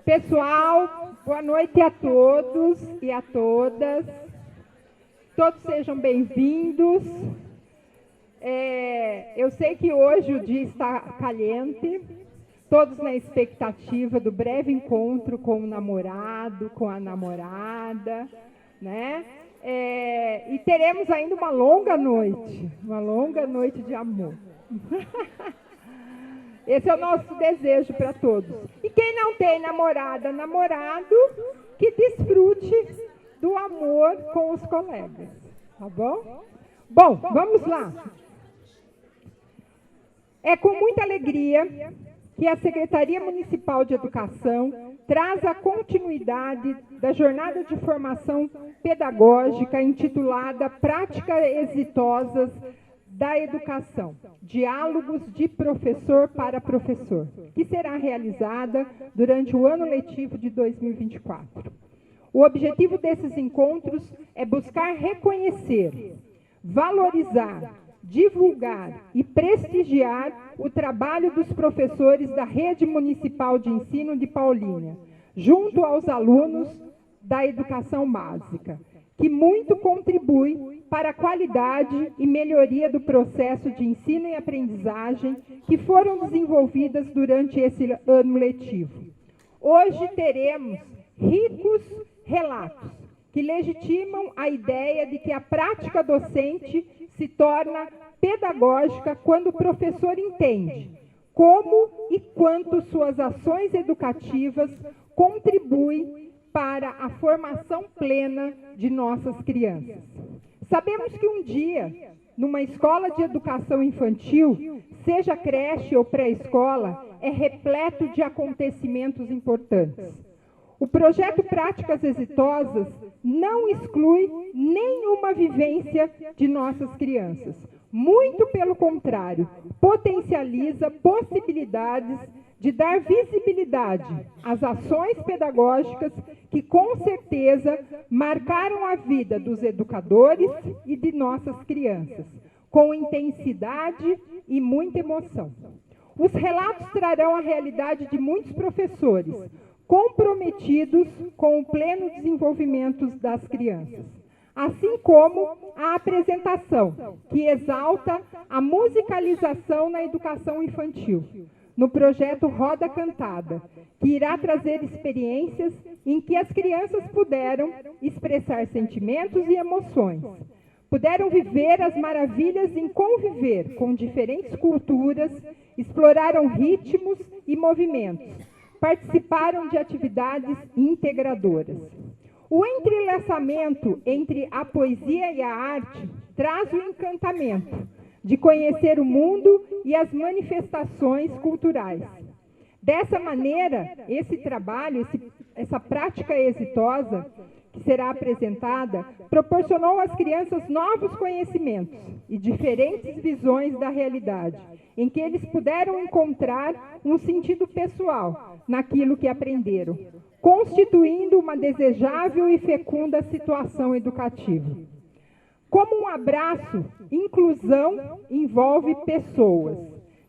Pessoal, boa noite a todos e a todas. Todos sejam bem-vindos. Eu sei que hoje o dia está caliente, todos na expectativa do breve encontro com o namorado, com a namorada, né? E teremos ainda uma longa noite de amor. Esse é o nosso desejo para todos. E quem não tem namorada, namorado, que desfrute do amor com os colegas, tá bom? Bom, vamos lá. É com muita alegria que a Secretaria Municipal de Educação traz a continuidade da jornada de formação pedagógica intitulada Práticas Exitosas da Educação, Diálogos de Professor para Professor, que será realizada durante o ano letivo de 2024. O objetivo desses encontros é buscar reconhecer, valorizar, divulgar e prestigiar o trabalho dos professores da Rede Municipal de Ensino de Paulínia, junto aos alunos da educação básica, que muito contribui para a qualidade e melhoria do processo de ensino e aprendizagem que foram desenvolvidas durante esse ano letivo. Hoje teremos ricos relatos que legitimam a ideia de que a prática docente se torna pedagógica quando o professor entende como e quanto suas ações educativas contribuem para a formação plena de nossas crianças. Sabemos que um dia, numa escola de educação infantil, seja creche ou pré-escola, é repleto de acontecimentos importantes. O projeto Práticas Exitosas não exclui nenhuma vivência de nossas crianças. Muito pelo contrário, potencializa possibilidades de dar visibilidade às ações pedagógicas que, com certeza, marcaram a vida dos educadores e de nossas crianças, com intensidade e muita emoção. Os relatos trarão a realidade de muitos professores, comprometidos com o pleno desenvolvimento das crianças, assim como a apresentação, que exalta a musicalização na educação infantil, no projeto Roda Cantada, que irá trazer experiências em que as crianças puderam expressar sentimentos e emoções, puderam viver as maravilhas em conviver com diferentes culturas, exploraram ritmos e movimentos, participaram de atividades integradoras. O entrelaçamento entre a poesia e a arte traz o encantamento de conhecer o mundo e as manifestações culturais. Dessa maneira, esse trabalho, essa prática exitosa que será apresentada, proporcionou às crianças novos conhecimentos e diferentes visões da realidade, em que eles puderam encontrar um sentido pessoal naquilo que aprenderam, constituindo uma desejável e fecunda situação educativa. Como um abraço, inclusão envolve pessoas,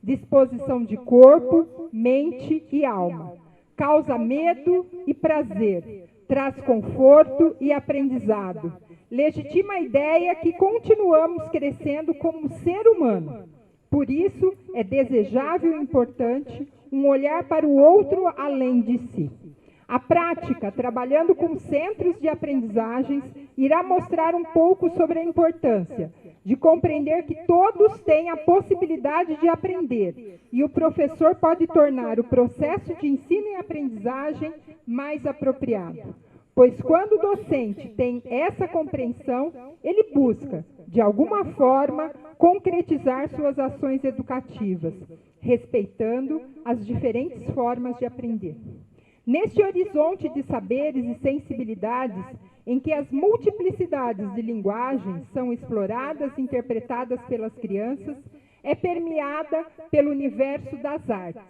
disposição de corpo, mente e alma, causa medo e prazer, traz conforto e aprendizado, legitima a ideia que continuamos crescendo como ser humano. Por isso, é desejável e importante um olhar para o outro além de si. A prática, trabalhando com centros de aprendizagens, irá mostrar um pouco sobre a importância de compreender que todos têm a possibilidade de aprender e o professor pode tornar o processo de ensino e aprendizagem mais apropriado. Pois quando o docente tem essa compreensão, ele busca, de alguma forma, concretizar suas ações educativas, respeitando as diferentes formas de aprender. Neste horizonte de saberes e sensibilidades, em que as multiplicidades de linguagens são exploradas e interpretadas pelas crianças, é permeada pelo universo das artes.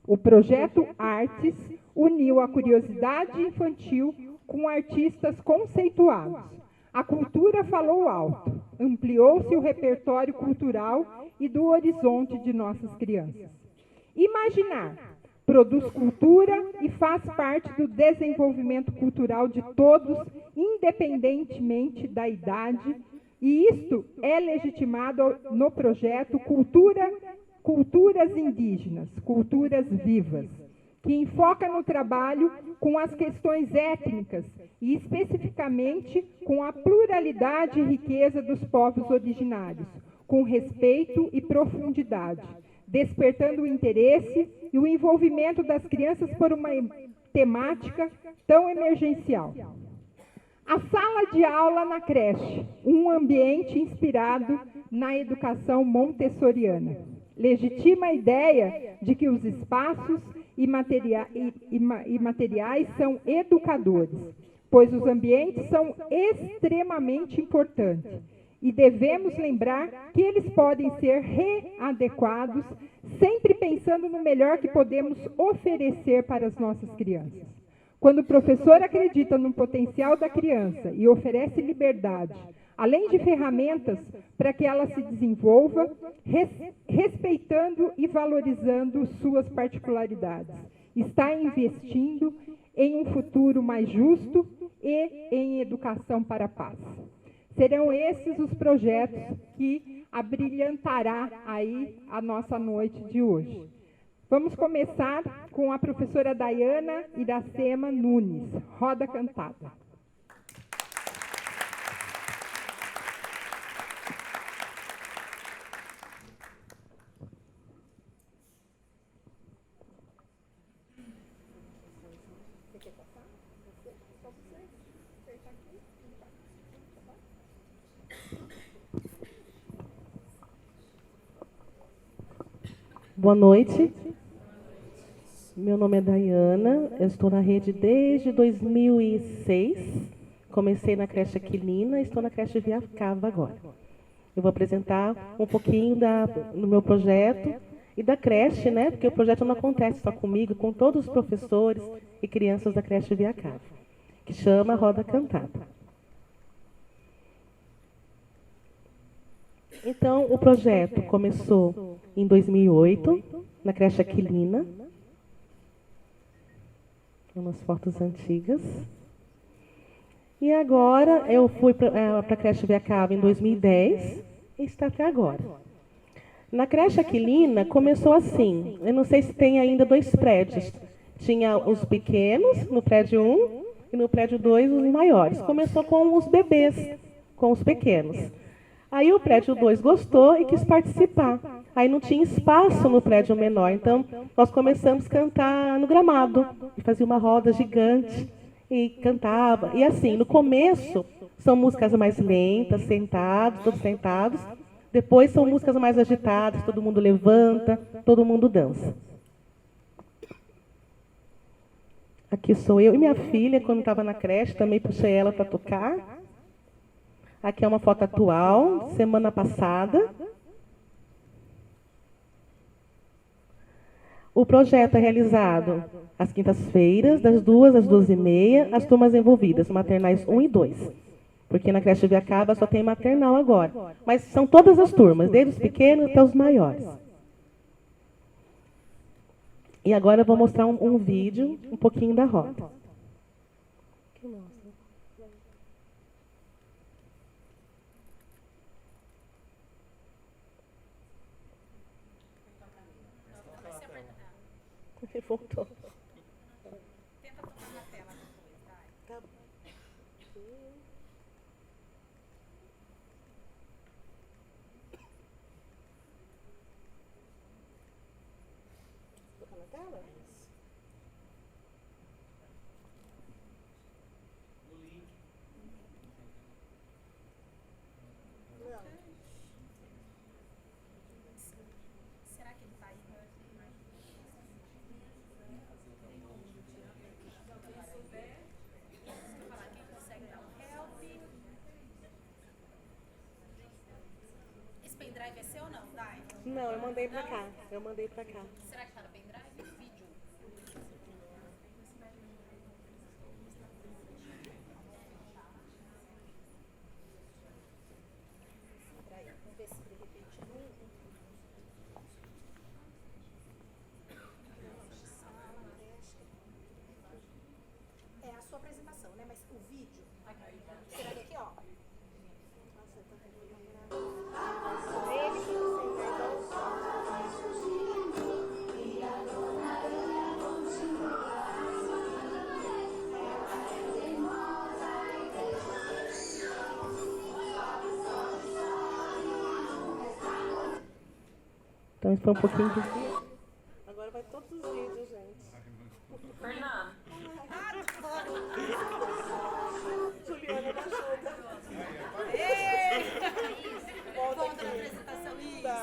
O projeto Artes uniu a curiosidade infantil com artistas conceituados. A cultura falou alto, ampliou-se o repertório cultural e do horizonte de nossas crianças. Imaginar produz cultura e faz parte do desenvolvimento cultural de todos, independentemente da idade, e isto é legitimado no projeto Culturas Indígenas, Culturas Vivas, que enfoca no trabalho com as questões étnicas e especificamente com a pluralidade e riqueza dos povos originários, com respeito e profundidade, despertando o interesse e o envolvimento das crianças por uma temática tão emergencial. A sala de aula na creche, um ambiente inspirado na educação montessoriana. Legitima a ideia de que os espaços e materiais são educadores, pois os ambientes são extremamente importantes e devemos lembrar que eles podem ser readequados, sempre pensando no melhor que podemos oferecer para as nossas crianças. Quando o professor acredita no potencial da criança e oferece liberdade, além de ferramentas para que ela se desenvolva, respeitando e valorizando suas particularidades, está investindo em um futuro mais justo e em educação para a paz. Serão esses os projetos que abrilhantará aí a nossa noite de hoje. Vamos começar com a professora Dayana Iracema Nunes, Roda Cantada. Boa noite. Meu nome é Dayana, eu estou na rede desde 2006. Comecei na creche Aquilina e estou na creche Viacava agora. Eu vou apresentar um pouquinho do meu projeto e da creche, né? Porque o projeto não acontece só comigo, com todos os professores e crianças da creche Viacava, que chama Roda Cantada. Então, o projeto começou em 2008, na creche Aquilina. Umas fotos antigas. E agora, eu fui para a creche Viacava em 2010 e está até agora. Na creche Aquilina, começou assim. Eu não sei se tem ainda 2 prédios. Tinha os pequenos, no prédio 1, e no prédio 2, os maiores. Começou com os bebês, com os pequenos. Aí o prédio 2 gostou e quis participar. Aí não tinha espaço no prédio menor, então nós começamos a cantar no gramado. E fazia uma roda gigante e cantava. E assim, no começo são músicas mais lentas, sentados, todos sentados. Depois são músicas mais agitadas, todo mundo levanta, todo mundo dança. Aqui sou eu e minha filha, quando estava na creche, também puxei ela para tocar. Aqui é uma foto atual, semana passada. O projeto é realizado às quintas-feiras, das 2 às 12h30, as turmas envolvidas, maternais 1 e 2. Porque na creche Viacava só tem maternal agora. Mas são todas as turmas, desde os pequenos até os maiores. E agora eu vou mostrar um vídeo, um pouquinho da roda. Voltou. Tenta tocar na tela depois, vai. Tá bom. Tocar na tela? No link. Não. Será que ele tá aí? Pendrive é seu ou não, Dai? Não, eu mandei pra cá. Eu mandei pra cá. Será que tá no pendrive? Vídeo? Peraí, vamos ver se de repente não. apresentação, né? Mas o vídeo, você vai ver aqui, ó. Então, isso foi um pouquinho de... Agora vai todos os vídeos, gente. Fernando. Juliana, me ajuda. Volta na apresentação, isso. Tá.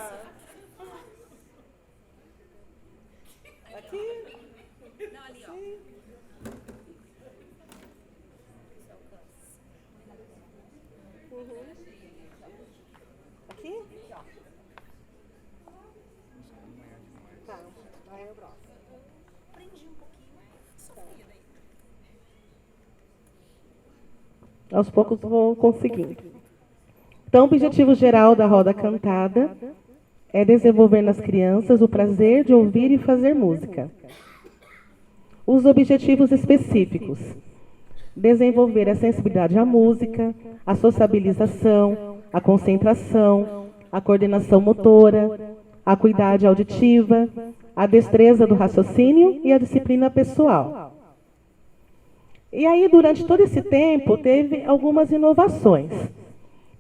Aqui? Não, ali, ó. Sim. Uhum. Aqui? Tá, vai o próximo. Prendi um pouquinho. Sofia daí. Aos poucos vou conseguindo. Então, o objetivo geral da roda cantada é desenvolver nas crianças o prazer de ouvir e fazer música. Os objetivos específicos: desenvolver a sensibilidade à música, a sociabilização, a concentração, a coordenação motora, a acuidade auditiva, a destreza do raciocínio e a disciplina pessoal. E aí, durante todo esse tempo, teve algumas inovações.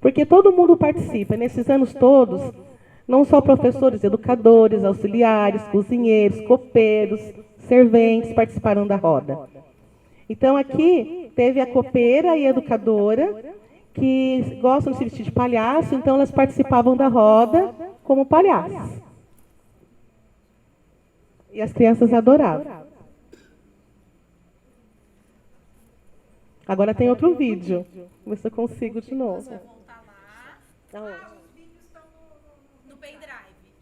Porque todo mundo participa. Nesses anos todos, não só professores, educadores, auxiliares, cozinheiros, copeiros, serventes participaram da roda. Então, aqui teve a copeira e a educadora, que gostam de se vestir de palhaço, então elas participavam da roda como palhaços. E as crianças adoravam. Agora tem outro vídeo. Vamos ver se eu consigo de novo. Você vai voltar lá. Aonde? Os vídeos estão no pendrive.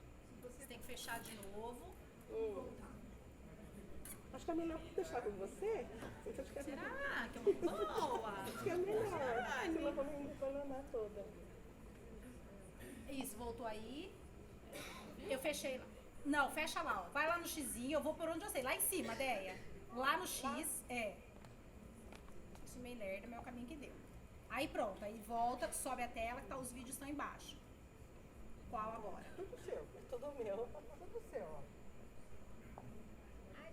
Você tem que fechar de novo. Acho que é melhor deixar com você. Será que é uma boa? Acho que é melhor. Senão vou me abandonar toda. Isso, voltou aí. Eu fechei lá. Não, fecha lá, ó. Vai lá no xizinho, eu vou por onde eu sei. Lá em cima, Deia. Lá no X, Isso meio lerdo, mas é o caminho que deu. Aí pronto, aí volta, sobe a tela, que tá, os vídeos estão embaixo. Qual agora? Tudo seu, tudo meu. Tudo seu, ó.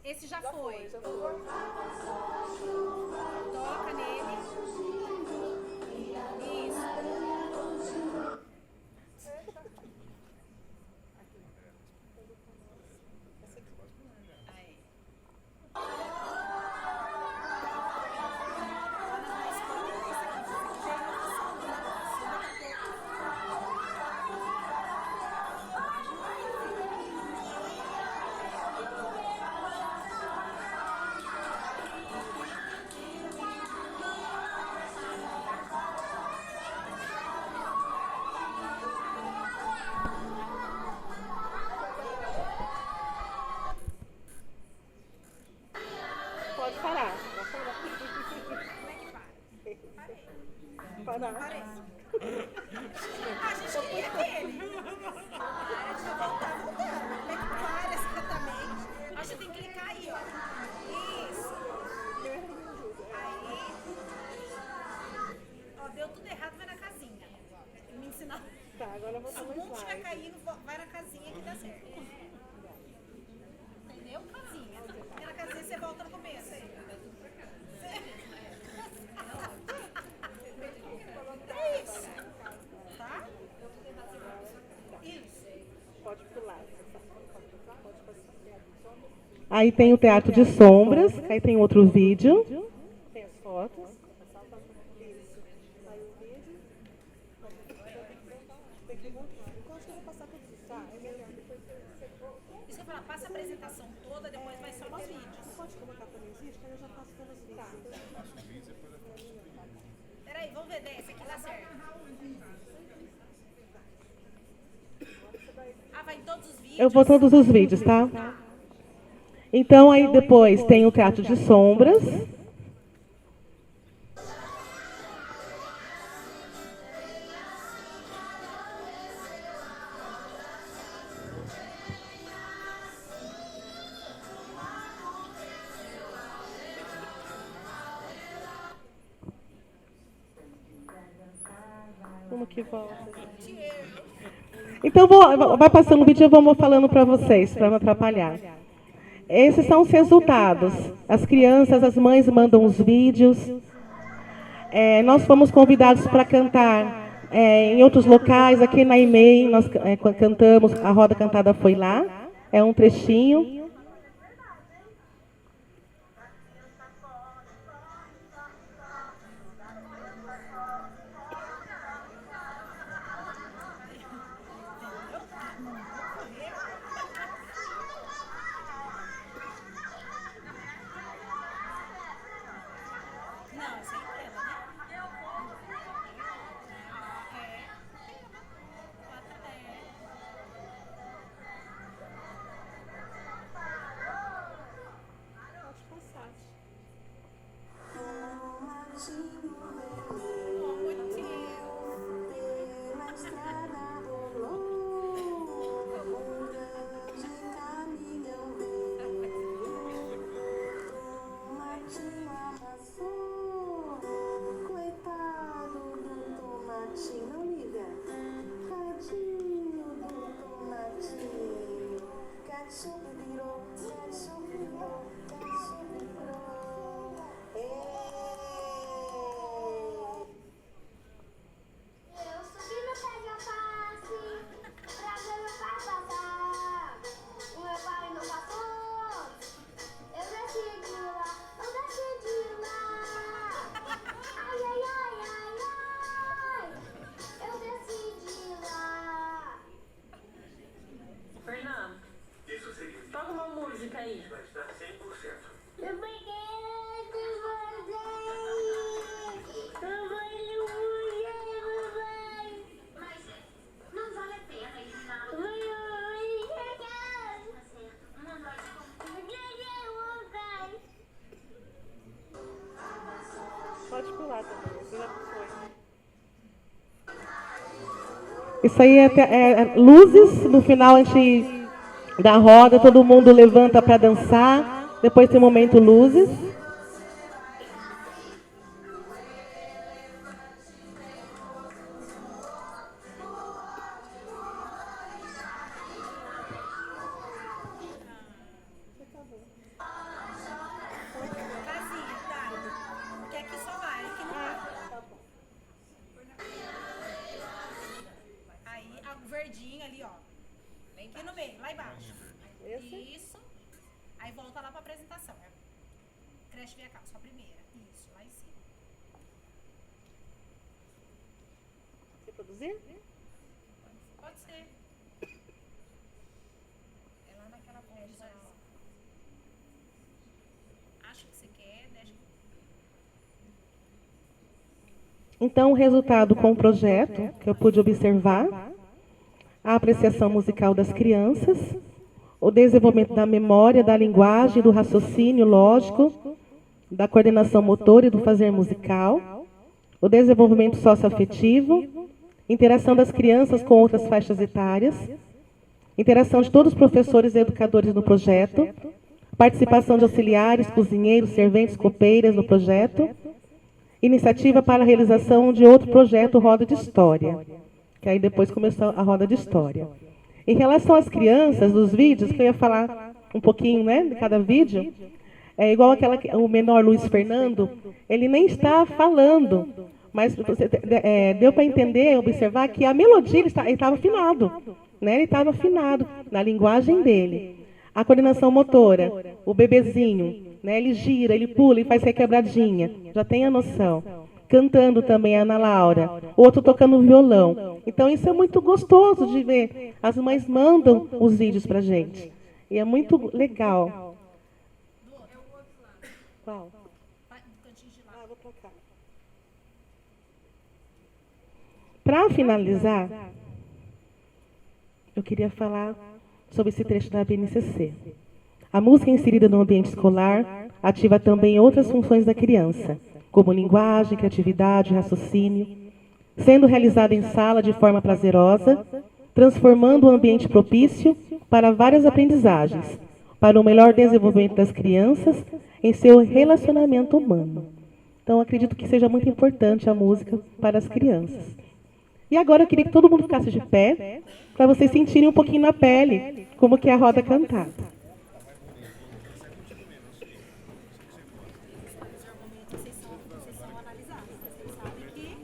Esse já foi. Já foi. Toca nele. Isso. Aí. Pode parar. Como é que para? Parar. Parei. A gente queria aquele. Para, deixa eu voltar voltando. Como é que para exatamente? Acho que tem que clicar aí, ó. Isso. Aí. Ó, deu tudo errado, vai na casinha. Me ensinar. Tá, agora eu vou Se dar o mais mundo estiver slide. caindo, vai na casinha que dá certo. Entendeu? Casinha. E na casinha você volta no começo. É isso. Tá? Isso. Pode pular. Aí tem o teatro de sombras, aí tem outro vídeo. Tem as fotos. Isso. Aí o vídeo. Tem que voltar. Então acho que eu vou passar tudo isso, tá? É melhor depois você for. Isso que eu falar, passa a apresentação toda, depois vai só os vídeos. Pode colocar também os vídeos, que aí eu já faço pelos vídeos. Peraí, vamos ver desse aqui, dá certo. Ah, vai em todos os vídeos? Eu vou todos os vídeos, tá? Então aí depois tem o teatro de sombras. Como que volta? Então, vai passando o vídeo e eu vou falando para vocês, para não atrapalhar. Esses são os resultados. As crianças, as mães mandam os vídeos. Nós fomos convidados para cantar em outros locais. Aqui na EMEI, nós cantamos, a roda cantada foi lá. É um trechinho. Isso aí é luzes, no final a gente da roda, todo mundo levanta para dançar, depois tem o momento luzes. Pode ser. É lá naquela porta. Acho que você quer, deixa. Então, o resultado com o projeto, que eu pude observar, a apreciação musical das crianças, o desenvolvimento da memória, da linguagem, do raciocínio lógico, da coordenação motora e do fazer musical, o desenvolvimento socioafetivo, interação das crianças com outras faixas etárias, interação de todos os professores e educadores no projeto, participação de auxiliares, cozinheiros, serventes, copeiras no projeto, iniciativa para a realização de outro projeto, Roda de História, que aí depois começou a Roda de História. Em relação às crianças, dos vídeos, que eu ia falar um pouquinho, né, de cada vídeo, é igual o menor Luiz Fernando, ele nem está falando, mas deu para entender, observar que a melodia ele estava afinado, né? Ele estava afinado na linguagem dele. A coordenação motora, o bebezinho, né? Ele gira, ele pula, ele faz requebradinha, já tem a noção. Cantando também a Ana Laura, o outro tocando violão. Então isso é muito gostoso de ver. As mães mandam os vídeos para a gente. E é muito legal. Qual? Vou pra cá. Para finalizar, eu queria falar sobre esse trecho da BNCC. A música inserida no ambiente escolar ativa também outras funções da criança, como linguagem, criatividade, raciocínio, sendo realizada em sala de forma prazerosa, transformando o ambiente propício para várias aprendizagens, para o melhor desenvolvimento das crianças em seu relacionamento humano. Então, acredito que seja muito importante a música para as crianças. E agora eu queria que todo mundo ficasse de pé, para vocês sentirem um pouquinho na pele como que é a roda cantada. Vocês são analisados. Vocês sabem que...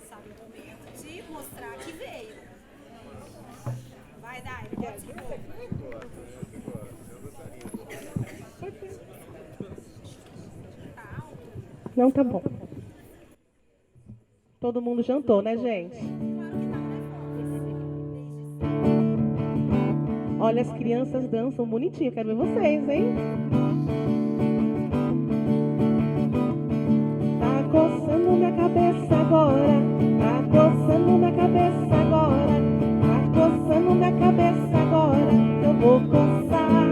Sabe o momento de mostrar que veio. Vai, Dai, pode se pôr. Não, tá bom. Todo mundo jantou, né, gente? Olha, as crianças dançam bonitinho. Quero ver vocês, hein? Tá coçando minha cabeça agora. Tá coçando minha cabeça agora. Tá coçando minha cabeça agora. Eu vou coçar.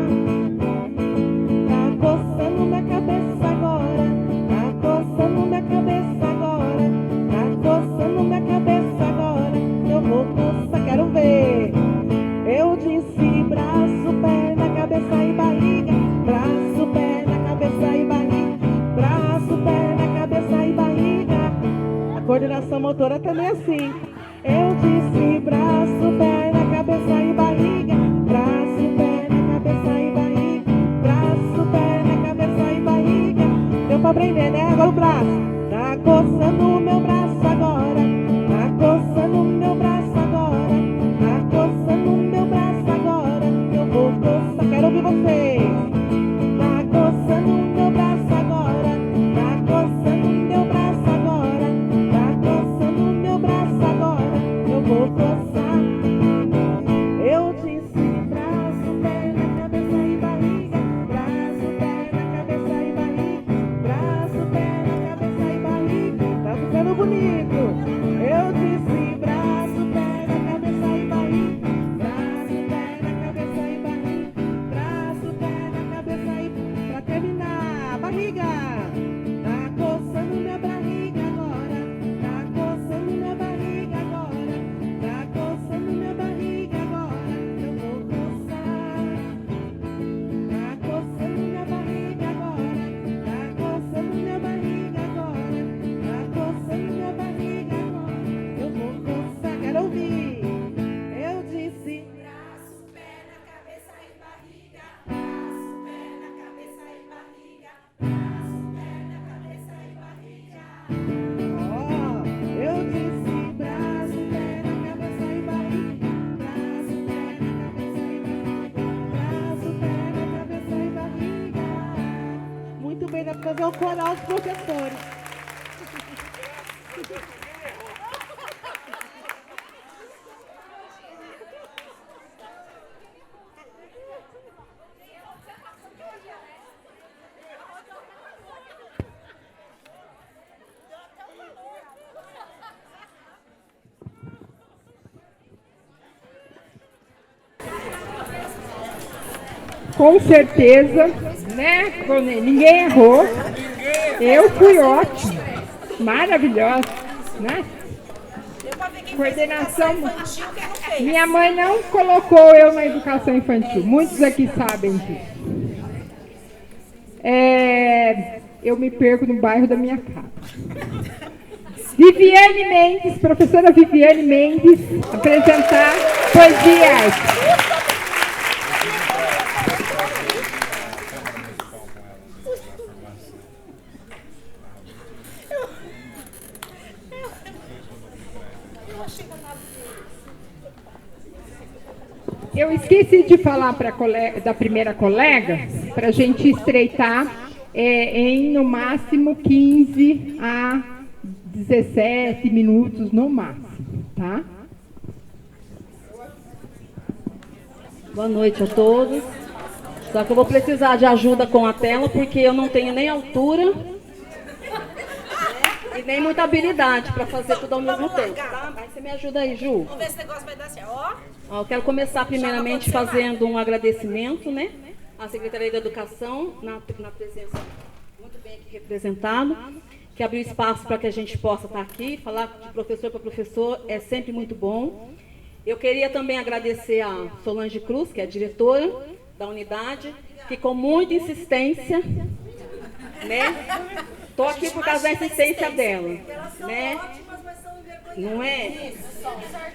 Tá coçando minha cabeça agora. Tá coçando minha cabeça agora. Tá coçando minha cabeça agora. Eu vou coçar. Quero ver. Eu disse braço, perna, cabeça e barriga. Braço, perna, cabeça e barriga. Braço, perna, cabeça e barriga. A coordenação motora também é assim. Eu disse braço, perna, cabeça e barriga. Braço, perna, cabeça e barriga. Braço, perna, cabeça e barriga. Deu pra aprender, né? Agora o braço. Tá coçando o meu braço agora. Tá coçando o meu braço agora. Tá coçando o meu braço agora. Eu vou coçar. Quero ouvir vocês. Tá coçando o meu braço agora. Tá coçando o meu braço agora. Tá coçando o meu braço agora. Eu vou coçar. Eu disse braço, perna, cabeça e barriga. Braço, perna, cabeça e barriga. Braço, perna, cabeça e barriga. Tá ficando bonito. Eu disse braço, perna, cabeça e barriga. Braço, perna, cabeça e barriga. Braço, perna, cabeça e barriga. Pra terminar, barriga. Tá coçando minha barriga agora. Tá coçando minha barriga agora. Tá coçando minha barriga agora. Eu vou coçar. Tá coçando minha barriga agora. Tá coçando minha barriga agora. Tá coçando minha barriga agora. Eu vou coçar. Quero ouvir. Eu disse braço, perna, cabeça e barriga. Braço, perna, cabeça e barriga. Braço, perna, cabeça e barriga. Ó, eu disse braço, perna, cabeça e barriga. Braço, perna, cabeça e barriga. Braço, perna, cabeça e barriga. Muito bem, dá pra fazer o coral dos professores. Com certeza, né, Ronê? Ninguém errou. Eu fui ótimo. Maravilhosa, né? Deu pra ver quem Coordenação. fez educação infantil, quem não fez. Minha mãe não colocou eu na educação infantil. Muitos aqui sabem disso. Eu me perco no bairro da minha casa. Viviane Mendes, professora Viviane Mendes, apresentar poesia e arte. Eu esqueci de falar da primeira colega, para a gente estreitar em no máximo 15 a 17 minutos no máximo, tá? Boa noite a todos. Só que eu vou precisar de ajuda com a tela, porque eu não tenho nem altura e nem muita habilidade para fazer tudo ao mesmo tempo, tá? Mas você me ajuda aí, Ju. Vamos ver se esse negócio vai dar certo. Ó, Eu quero começar primeiramente fazendo um agradecimento, né, à Secretaria da Educação, na presença muito bem aqui representado, que abriu espaço para que a gente possa estar aqui, falar de professor para professor é sempre muito bom. Eu queria também agradecer a Solange Cruz, que é a diretora da unidade, que com muita insistência, né, Tô aqui por causa da assistência dela, né? Não é?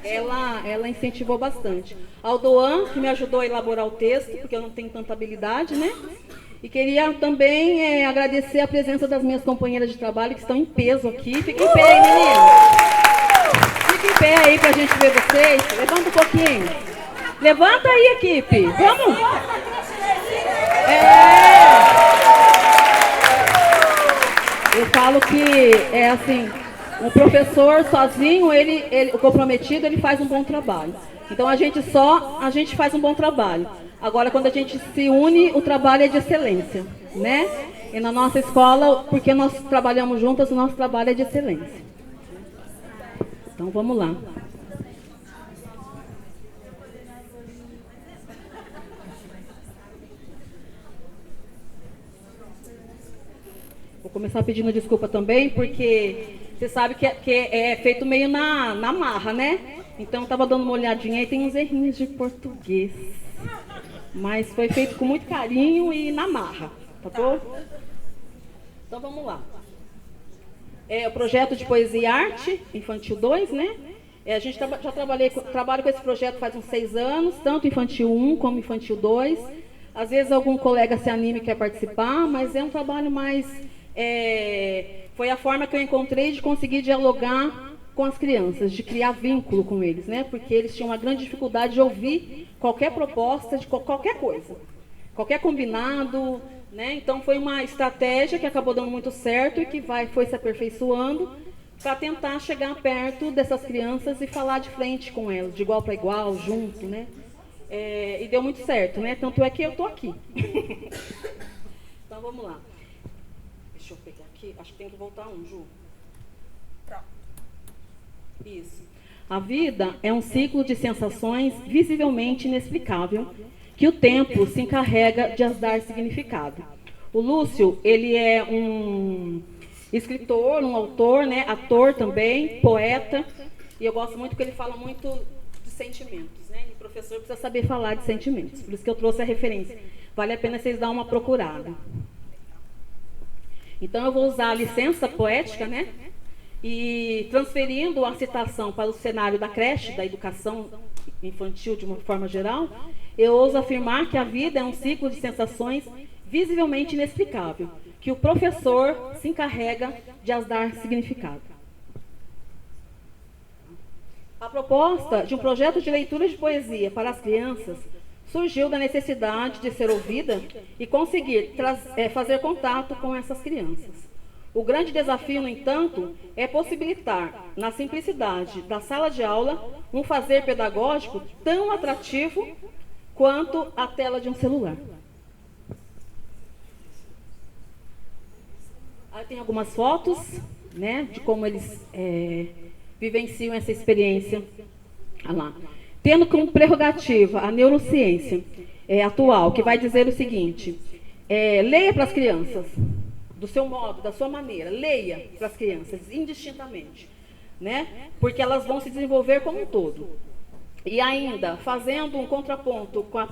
Ela incentivou bastante. Ao Doan, que me ajudou a elaborar o texto, porque eu não tenho tanta habilidade, né? E queria também agradecer a presença das minhas companheiras de trabalho, que estão em peso aqui. Fiquem em pé aí, meninas. Fiquem em pé aí pra gente ver vocês. Levanta um pouquinho. Levanta aí, equipe. Vamos. Eu falo que é assim, o professor sozinho, o comprometido, ele faz um bom trabalho. Então a gente faz um bom trabalho. Agora, quando a gente se une, o trabalho é de excelência, né? E na nossa escola, porque nós trabalhamos juntas, o nosso trabalho é de excelência. Então vamos lá. Vou começar pedindo desculpa também, porque você sabe que é feito meio na marra, né? Então, eu estava dando uma olhadinha e tem uns errinhos de português. Mas foi feito com muito carinho e na marra, tá bom? Então, vamos lá. É o projeto de Poesia e Arte, Infantil 2, né? A gente já trabalha com esse projeto faz uns 6 anos, tanto Infantil 1 como Infantil 2. Às vezes, algum colega se anima e quer participar, mas é um trabalho mais... foi a forma que eu encontrei de conseguir dialogar com as crianças, de criar vínculo com eles, né? Porque eles tinham uma grande dificuldade de ouvir qualquer proposta de qualquer coisa, qualquer combinado, né? Então foi uma estratégia que acabou dando muito certo e que foi se aperfeiçoando para tentar chegar perto dessas crianças e falar de frente com elas, de igual para igual, junto, né? E deu muito certo, né? Tanto é que eu tô aqui. Então vamos lá. Deixa eu pegar aqui, acho que tem que voltar Ju. Pronto. Isso. A vida é um ciclo de sensações visivelmente inexplicável, que o tempo se encarrega de as dar significado. O Lúcio, ele é um escritor, um autor, né, ator também, poeta, e eu gosto muito que ele fala muito de sentimentos, né? E o professor precisa saber falar de sentimentos, por isso que eu trouxe a referência. Vale a pena vocês darem uma procurada. Então, eu vou usar a licença poética, né? E transferindo a citação para o cenário da creche, da educação infantil de uma forma geral, eu ouso afirmar que a vida é um ciclo de sensações visivelmente inexplicável, que o professor se encarrega de as dar significado. A proposta de um projeto de leitura de poesia para as crianças surgiu da necessidade de ser ouvida e conseguir fazer contato com essas crianças. O grande desafio, no entanto, é possibilitar, na simplicidade da sala de aula, um fazer pedagógico tão atrativo quanto a tela de um celular. Aí tem algumas fotos, né, de como eles vivenciam essa experiência. Olha lá. Tendo como prerrogativa a neurociência atual, que vai dizer o seguinte: leia para as crianças, do seu modo, da sua maneira, leia para as crianças, indistintamente, né? Porque elas vão se desenvolver como um todo. E ainda, fazendo um contraponto com a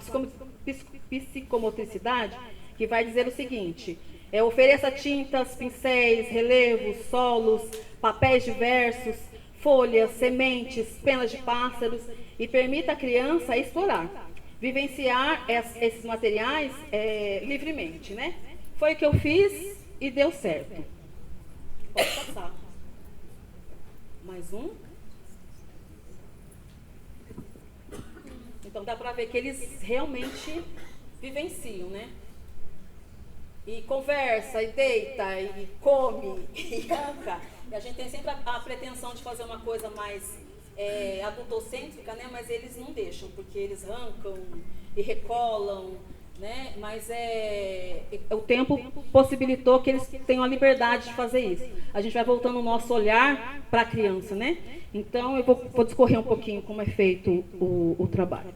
psicomotricidade, que vai dizer o seguinte: ofereça tintas, pincéis, relevos, solos, papéis diversos, folhas, sementes, penas de pássaros, e permita a criança explorar, vivenciar esses materiais livremente, né? Foi o que eu fiz e deu certo. Pode passar. Mais um. Então dá para ver que eles realmente vivenciam, né? E conversa, e deita, e come, e arranca. E a gente tem sempre a pretensão de fazer uma coisa mais adultocêntrica, né? Mas eles não deixam, porque eles arrancam e recolam, né? Mas o tempo possibilitou que eles tenham a liberdade de fazer isso. A gente vai voltando o nosso olhar para a criança, né? Então, eu vou discorrer um pouquinho como é feito o trabalho.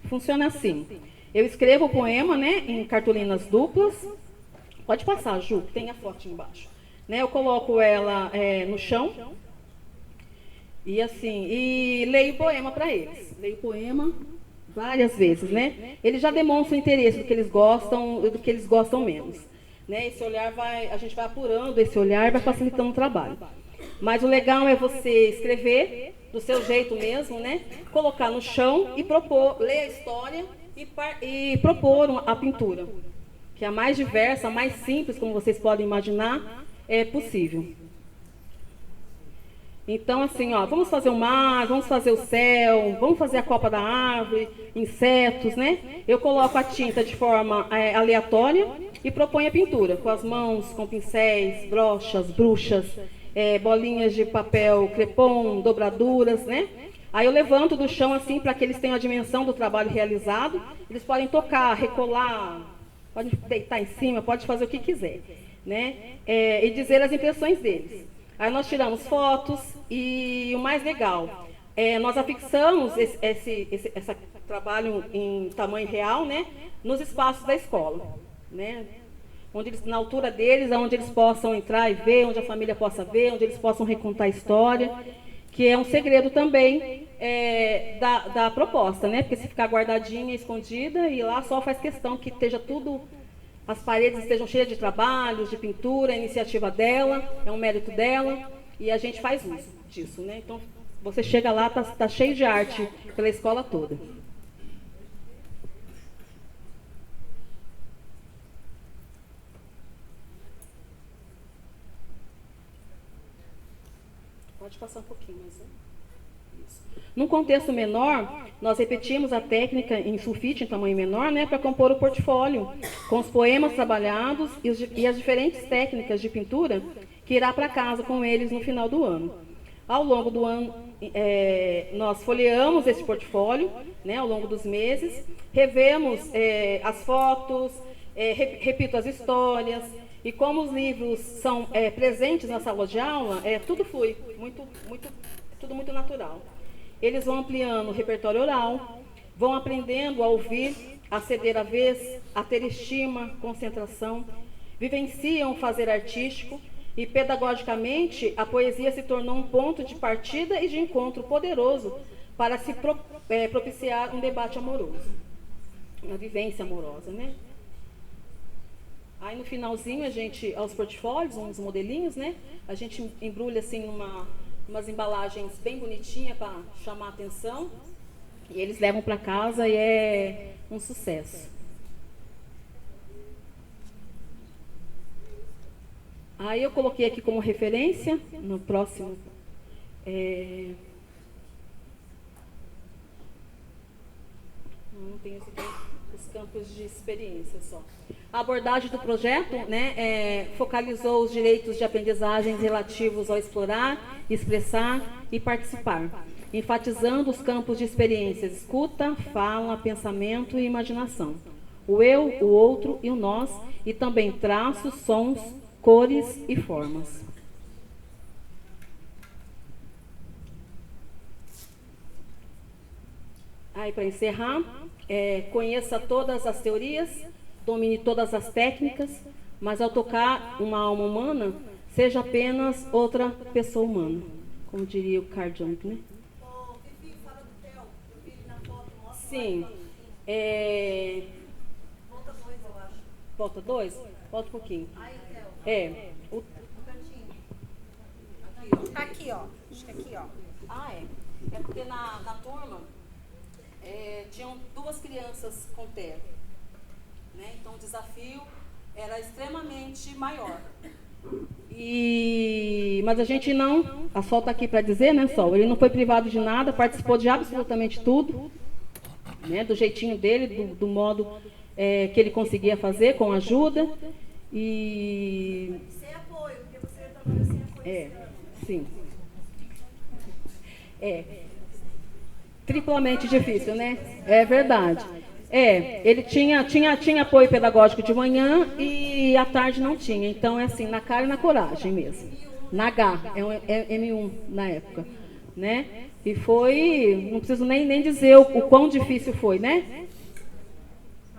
Funciona assim. Eu escrevo o poema, né, em cartolinas duplas. Pode passar, Ju, tem a foto embaixo. Né, eu coloco ela no chão. E assim, leio o poema para eles. Leio o poema várias vezes, né? Eles já demonstram interesse do que eles gostam e do que eles gostam menos. Né? Esse olhar a gente vai apurando esse olhar e vai facilitando o trabalho. Mas o legal é você escrever do seu jeito mesmo, né? Colocar no chão e propor, ler a história e propor a pintura, que é a mais diversa, a mais simples, como vocês podem imaginar, é possível. Então, assim, ó, vamos fazer o mar, vamos fazer o céu, vamos fazer a copa da árvore, insetos, né? Eu coloco a tinta de forma aleatória e proponho a pintura, com as mãos, com pincéis, brochas, bruxas, bolinhas de papel crepom, dobraduras, né? Aí eu levanto do chão, assim, para que eles tenham a dimensão do trabalho realizado. Eles podem tocar, recolar, podem deitar em cima, pode fazer o que quiser, né? E dizer as impressões deles. Aí nós tiramos fotos e o mais legal, nós afixamos esse trabalho em tamanho real, né, nos espaços da escola, né, onde eles, na altura deles, onde eles possam entrar e ver, onde a família possa ver, onde eles possam recontar a história, que é um segredo também da proposta, né, porque se ficar guardadinha, escondida, e lá só faz questão que esteja tudo... As paredes estejam cheias de trabalhos, de pintura, a iniciativa dela, é um mérito dela, e a gente faz uso disso, né? Então, você chega lá, tá cheio de arte pela escola toda. Pode passar um pouquinho mais, né? Num contexto menor, nós repetimos a técnica em sulfite, em tamanho menor, né, para compor o portfólio, com os poemas trabalhados e as diferentes técnicas de pintura que irá para casa com eles no final do ano. Ao longo do ano, nós folheamos esse portfólio, né, ao longo dos meses, revemos as fotos, repito as histórias, e como os livros são presentes na sala de aula, tudo flui, tudo muito natural. Eles vão ampliando o repertório oral, vão aprendendo a ouvir, a ceder a vez, a ter estima, concentração, vivenciam o fazer artístico e, pedagogicamente, a poesia se tornou um ponto de partida e de encontro poderoso para se propiciar um debate amoroso, uma vivência amorosa, né? Aí no finalzinho, aos portfólios, uns modelinhos, né? A gente embrulha assim umas embalagens bem bonitinhas para chamar a atenção, e eles levam para casa e é um sucesso. Aí eu coloquei aqui como referência, no próximo, não tenho os campos de experiência só. A abordagem do projeto, né, focalizou os direitos de aprendizagem relativos ao explorar, expressar e participar, enfatizando os campos de experiências, escuta, fala, pensamento e imaginação. O eu, o outro e o nós, e também traços, sons, cores e formas. Aí, para encerrar, conheça todas as teorias, domine todas as técnicas, mas ao tocar uma alma humana, seja apenas outra pessoa humana, como diria o Carl Jung, né? Fifi, fala do Theo, eu vi ele na foto, mostra. Sim. Volta 2, eu acho. Volta 2? Volta um pouquinho. Aí, Theo. O... No cantinho. Aqui, ó. Acho que aqui, ó. É porque na turma tinham 2 crianças com TEA. Né? Então o desafio era extremamente maior. Mas a gente não, a Sol está aqui para dizer, né, Sol? Ele não foi privado de nada, participou de absolutamente tudo, né, do jeitinho dele, do modo que ele conseguia fazer, com ajuda. E... Sem apoio, porque você trabalha sem apoio. Sim. Triplamente difícil, né? É verdade. Ele tinha apoio pedagógico de manhã e à tarde não tinha. Então, é assim, na cara e na coragem mesmo. Na H, M1 na época. Né? E foi, não preciso nem dizer o quão difícil foi, né?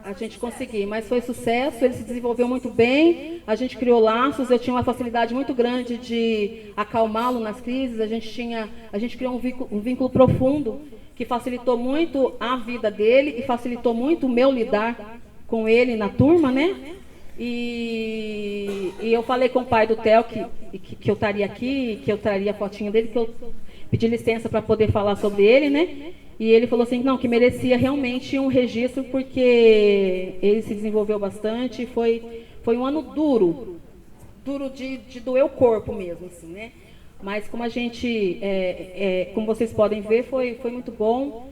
a gente conseguir, mas foi sucesso, ele se desenvolveu muito bem, a gente criou laços, eu tinha uma facilidade muito grande de acalmá-lo nas crises, a gente criou um vínculo profundo que facilitou muito a vida dele e facilitou muito o meu lidar com ele na turma, né? E eu falei com o pai do Theo que eu estaria aqui, que eu traria a fotinha dele, que eu pedi licença para poder falar sobre ele, né? E ele falou assim, não, que merecia realmente um registro, porque ele se desenvolveu bastante, foi um ano duro de doer o corpo mesmo, assim, né? Mas como a gente, como vocês podem ver, foi muito bom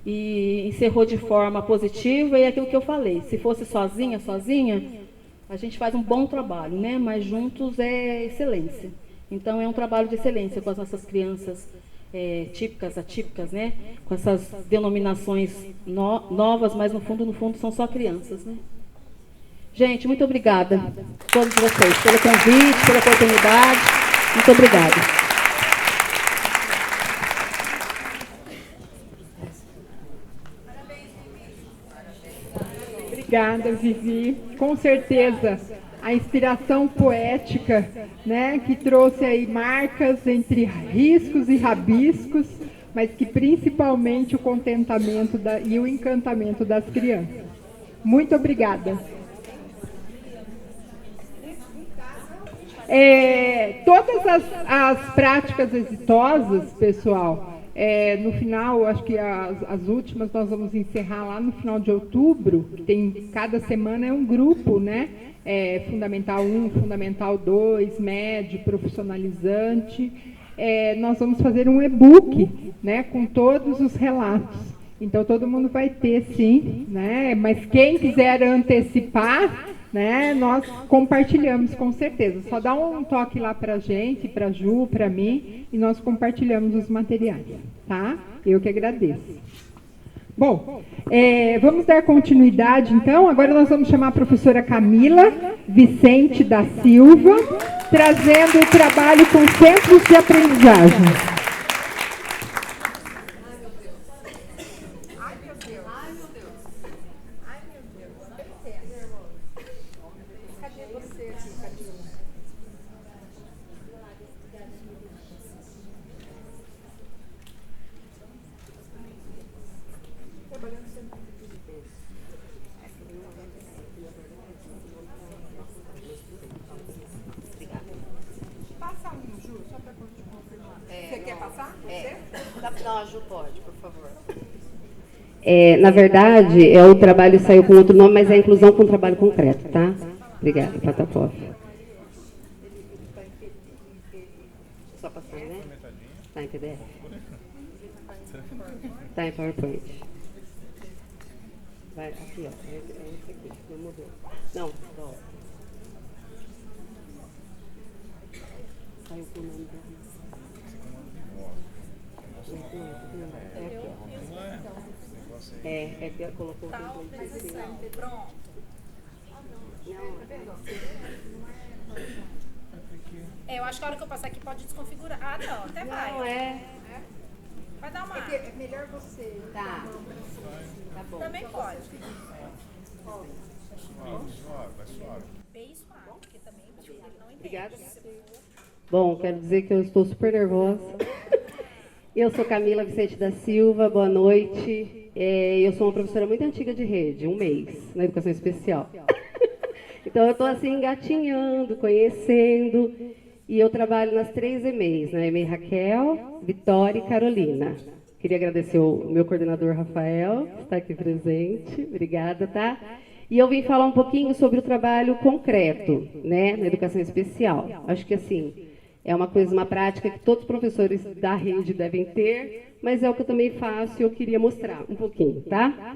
e encerrou de forma positiva, e é aquilo que eu falei, se fosse sozinha, a gente faz um bom trabalho, né? Mas juntos é excelência. Então é um trabalho de excelência com as nossas crianças típicas, atípicas, né? Com essas denominações novas, mas no fundo são só crianças, né? Gente, muito obrigada a todos vocês pelo convite, pela oportunidade. Muito obrigada. Obrigada, Vivi. Com certeza, a inspiração poética, né, que trouxe aí marcas entre riscos e rabiscos, mas que principalmente o contentamento e o encantamento das crianças. Muito obrigada. Todas as práticas exitosas, pessoal, no final, acho que as últimas nós vamos encerrar lá no final de outubro, que tem, cada semana é um grupo, né? Fundamental 1, Fundamental 2, médio, profissionalizante. Nós vamos fazer um e-book, né, com todos os relatos. Então, todo mundo vai ter, sim, né? Mas quem quiser antecipar, né, nós compartilhamos com certeza. Só dá um toque lá para a gente, para a Ju, para mim, e nós compartilhamos os materiais, tá? Eu que agradeço. Bom, vamos dar continuidade, então. Agora nós vamos chamar a professora Camila Vicente da Silva, trazendo o trabalho com centros de aprendizagem. Não, a Ju pode, por favor. Na verdade, o trabalho saiu com outro nome, mas é inclusão com trabalho concreto, tá? Obrigada, Patapov. Só passar, né? Está em PDF? Está em PowerPoint. Vai, aqui, ó. É esse aqui, não mudou. Não, ó. Saiu com o nome dela. É que ela colocou o template. Pronto. Eu acho que a hora que eu passar aqui pode desconfigurar. Ah, não, até vai. Não, Vai dar uma. É melhor você. Tá bom. Também pode. Bem suave, porque também ele não entende. Obrigada. Bom, quero dizer que eu estou super nervosa. Eu sou Camila Vicente da Silva, boa noite. Eu sou uma professora muito antiga de rede, 1 mês, na educação especial. Então, eu estou assim, engatinhando, conhecendo, e eu trabalho nas 3 EMEIs, na EMEI Raquel, Vitória e Carolina. Queria agradecer o meu coordenador, Rafael, que está aqui presente. Obrigada, tá? E eu vim falar um pouquinho sobre o trabalho concreto, né, na educação especial. Acho que, assim, é uma prática que todos os professores da rede devem ter, mas é o que eu também faço e eu queria mostrar um pouquinho, tá?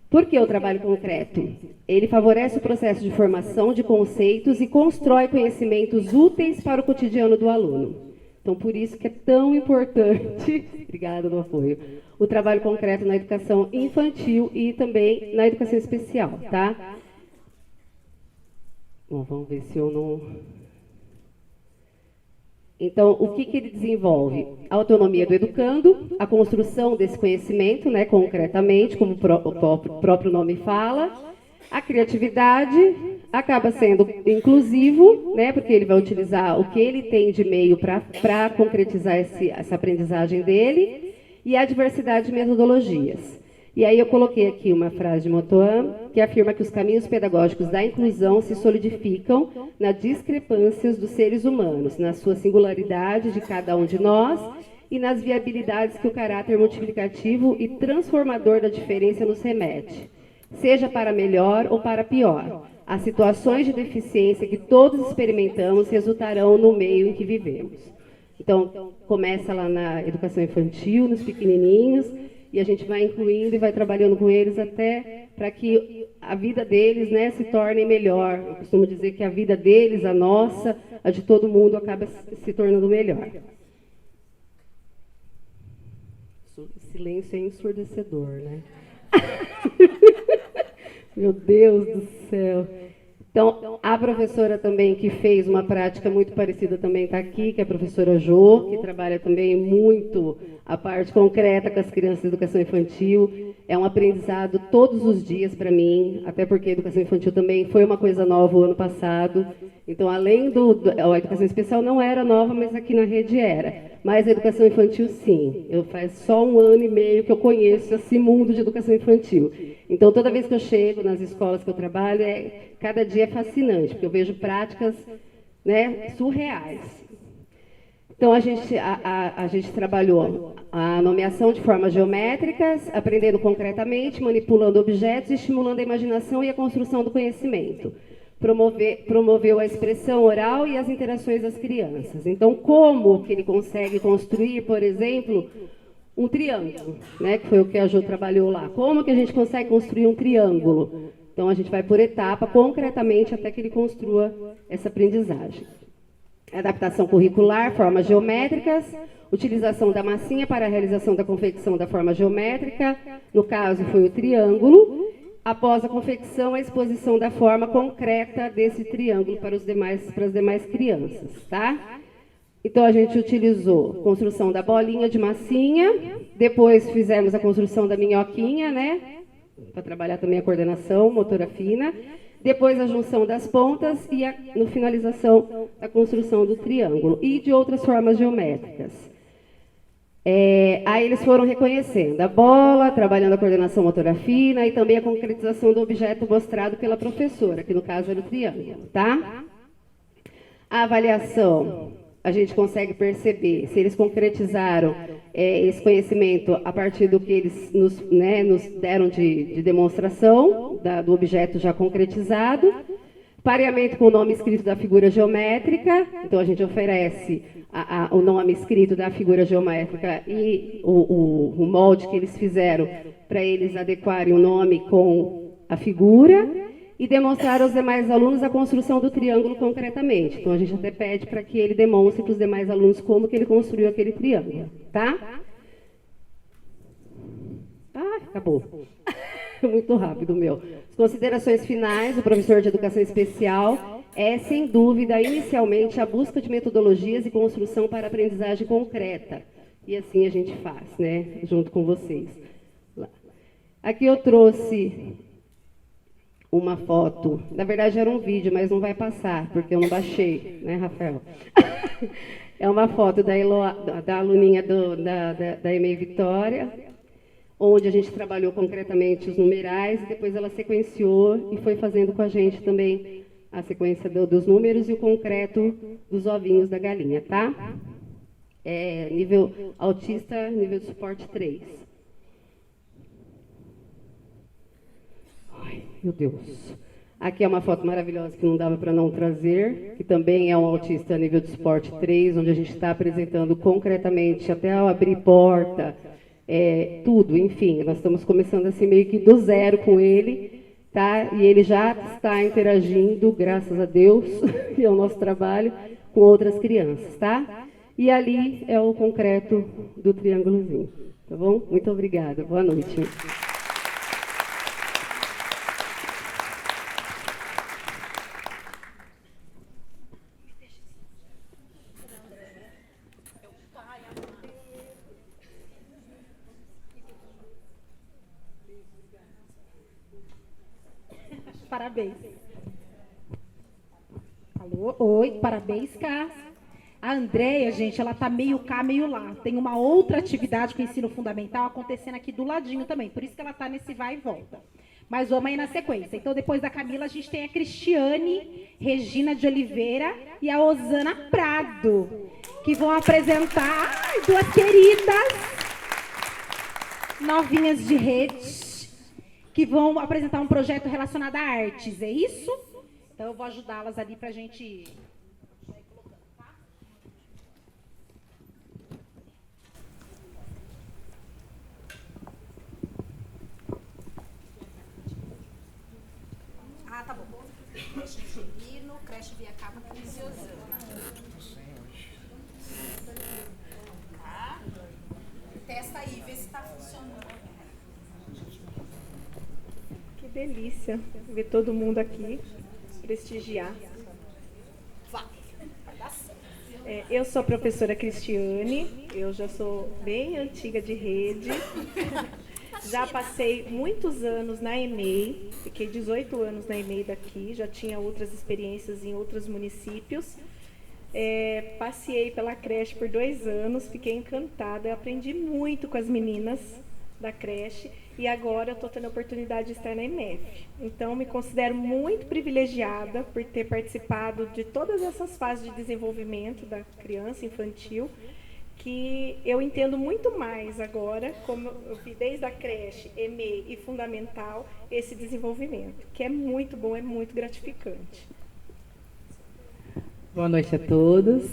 Por que o trabalho concreto? Ele favorece o processo de formação de conceitos e constrói conhecimentos úteis para o cotidiano do aluno. Então, por isso que é tão importante, obrigada do apoio, o trabalho concreto na educação infantil e também na educação especial, tá? Bom, vamos ver se eu não... Então, o que ele desenvolve? A autonomia do educando, a construção desse conhecimento, né, concretamente, como o próprio nome fala, A criatividade acaba sendo inclusivo, né, porque ele vai utilizar o que ele tem de meio para concretizar essa aprendizagem dele, e a diversidade de metodologias. E aí eu coloquei aqui uma frase de Motoan, que afirma que os caminhos pedagógicos da inclusão se solidificam nas discrepâncias dos seres humanos, na sua singularidade de cada um de nós e nas viabilidades que o caráter multiplicativo e transformador da diferença nos remete, seja para melhor ou para pior. As situações de deficiência que todos experimentamos resultarão no meio em que vivemos. Então, começa lá na educação infantil, nos pequenininhos, e a gente vai incluindo e vai trabalhando com eles até para que a vida deles, né, se torne melhor. Eu costumo dizer que a vida deles, a nossa, a de todo mundo, acaba se tornando melhor. O silêncio é ensurdecedor, né? Meu Deus do céu. Então, a professora também que fez uma prática muito parecida também está aqui, que é a professora Jô, que trabalha também muito a parte concreta com as crianças de educação infantil. É um aprendizado todos os dias para mim, até porque a educação infantil também foi uma coisa nova o ano passado. Então, além a educação especial não era nova, mas aqui na rede era. Mas a educação infantil, sim. Eu faz só 1 ano e meio que eu conheço esse mundo de educação infantil. Então, toda vez que eu chego nas escolas que eu trabalho, cada dia é fascinante, porque eu vejo práticas, né, surreais. Então, a gente trabalhou a nomeação de formas geométricas, aprendendo concretamente, manipulando objetos, estimulando a imaginação e a construção do conhecimento. Promoveu a expressão oral e as interações das crianças. Então, como que ele consegue construir, por exemplo, um triângulo, né, que foi o que a Jo trabalhou lá. Como que a gente consegue construir um triângulo? Então, a gente vai por etapa, concretamente, até que ele construa essa aprendizagem. Adaptação curricular, formas geométricas, utilização da massinha para a realização da confecção da forma geométrica, no caso foi o triângulo. Após a confecção, a exposição da forma concreta desse triângulo para as demais crianças, tá? Então, a gente utilizou a construção da bolinha de massinha, depois fizemos a construção da minhoquinha, né? Para trabalhar também a coordenação, motora fina. Depois a junção das pontas e no finalização a construção do triângulo e de outras formas geométricas. Aí eles foram reconhecendo a bola, trabalhando a coordenação motora fina e também a concretização do objeto mostrado pela professora, que no caso era o triângulo, tá? A avaliação, a gente consegue perceber se eles concretizaram esse conhecimento a partir do que eles nos deram de demonstração do objeto já concretizado. Pareamento com o nome escrito da figura geométrica, então a gente oferece o nome escrito da figura geométrica e o molde que eles fizeram para eles adequarem o nome com a figura e demonstrar aos demais alunos a construção do triângulo concretamente. Então a gente até pede para que ele demonstre para os demais alunos como que ele construiu aquele triângulo, tá? Acabou. Muito rápido, meu. As considerações finais do professor de educação especial sem dúvida, inicialmente, a busca de metodologias e construção para aprendizagem concreta. E assim a gente faz, né, junto com vocês. Aqui eu trouxe uma foto. Na verdade, era um vídeo, mas não vai passar, porque eu não baixei, né, Rafael? É uma foto da aluninha da EMEI Vitória, onde a gente trabalhou concretamente os numerais, e depois ela sequenciou e foi fazendo com a gente também a sequência dos números e o concreto dos ovinhos da galinha, tá? Nível autista, nível de suporte 3. Ai, meu Deus. Aqui é uma foto maravilhosa que não dava para não trazer, que também é um autista nível de suporte 3, onde a gente está apresentando concretamente até ao abrir porta, tudo, enfim, nós estamos começando assim meio que do zero com ele, tá? E ele já está interagindo, graças a Deus, e ao nosso trabalho, com outras crianças, tá? E ali é o concreto do triângulozinho, tá bom? Muito obrigada, boa noite. Parabéns. Alô? Oi, parabéns, Cássia. A Andréia, gente, ela tá meio cá, meio lá. Tem uma outra atividade com o ensino fundamental acontecendo aqui do ladinho também. Por isso que ela tá nesse vai e volta. Mas vamos aí na sequência. Então, depois da Camila, a gente tem a Cristiane, Regina de Oliveira e a Osana Prado, que vão apresentar duas queridas novinhas de rede, que vão apresentar um projeto relacionado a artes. É isso? Então, eu vou ajudá-las ali pra gente... Ah, tá bom. Creche Angelino, creche Via Cava, Cris e Osana. Tá? Testa aí, vê se tá funcionando. Que delícia ver todo mundo aqui, prestigiar. Vai dar certo. Eu sou a professora Cristiane, eu já sou bem antiga de rede. Já passei muitos anos na EMEI, fiquei 18 anos na EMEI daqui, já tinha outras experiências em outros municípios. Passei pela creche por 2 anos, fiquei encantada, eu aprendi muito com as meninas da creche e agora eu estou tendo a oportunidade de estar na EMEF. Então, me considero muito privilegiada por ter participado de todas essas fases de desenvolvimento da criança infantil, que eu entendo muito mais agora, como eu vi desde a creche, EMEI e fundamental, esse desenvolvimento, que é muito bom, é muito gratificante. Boa noite a todos.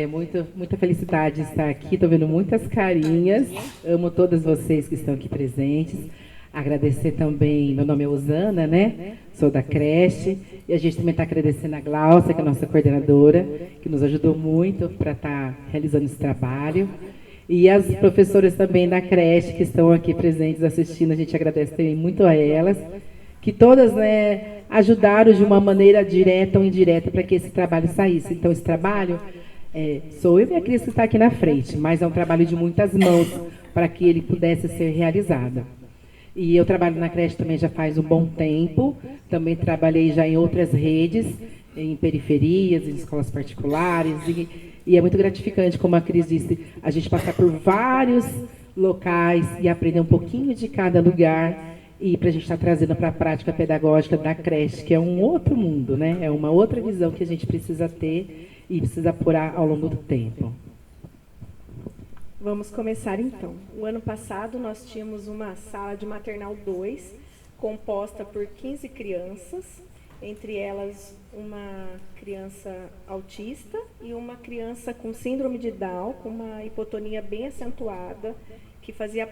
Muita felicidade de estar aqui, estou vendo muitas carinhas, amo todas vocês que estão aqui presentes. Agradecer também, meu nome é Osana, né? Sou da creche, e a gente também está agradecendo a Glaucia, que é a nossa coordenadora, que nos ajudou muito para estar realizando esse trabalho. E as professoras também da creche, que estão aqui presentes assistindo, a gente agradece também muito a elas, que todas, né, ajudaram de uma maneira direta ou indireta para que esse trabalho saísse. Então, esse trabalho, sou eu e a Cris que está aqui na frente, mas é um trabalho de muitas mãos para que ele pudesse ser realizado. E eu trabalho na creche também já faz um bom tempo, também trabalhei já em outras redes, em periferias, em escolas particulares, e é muito gratificante, como a Cris disse, a gente passar por vários locais e aprender um pouquinho de cada lugar, e para a gente estar trazendo para a prática pedagógica da creche, que é um outro mundo, né? É uma outra visão que a gente precisa ter e precisa apurar ao longo do tempo. Vamos começar então. O ano passado nós tínhamos uma sala de maternal 2, composta por 15 crianças, entre elas uma criança autista e uma criança com síndrome de Down, com uma hipotonia bem acentuada, que fazia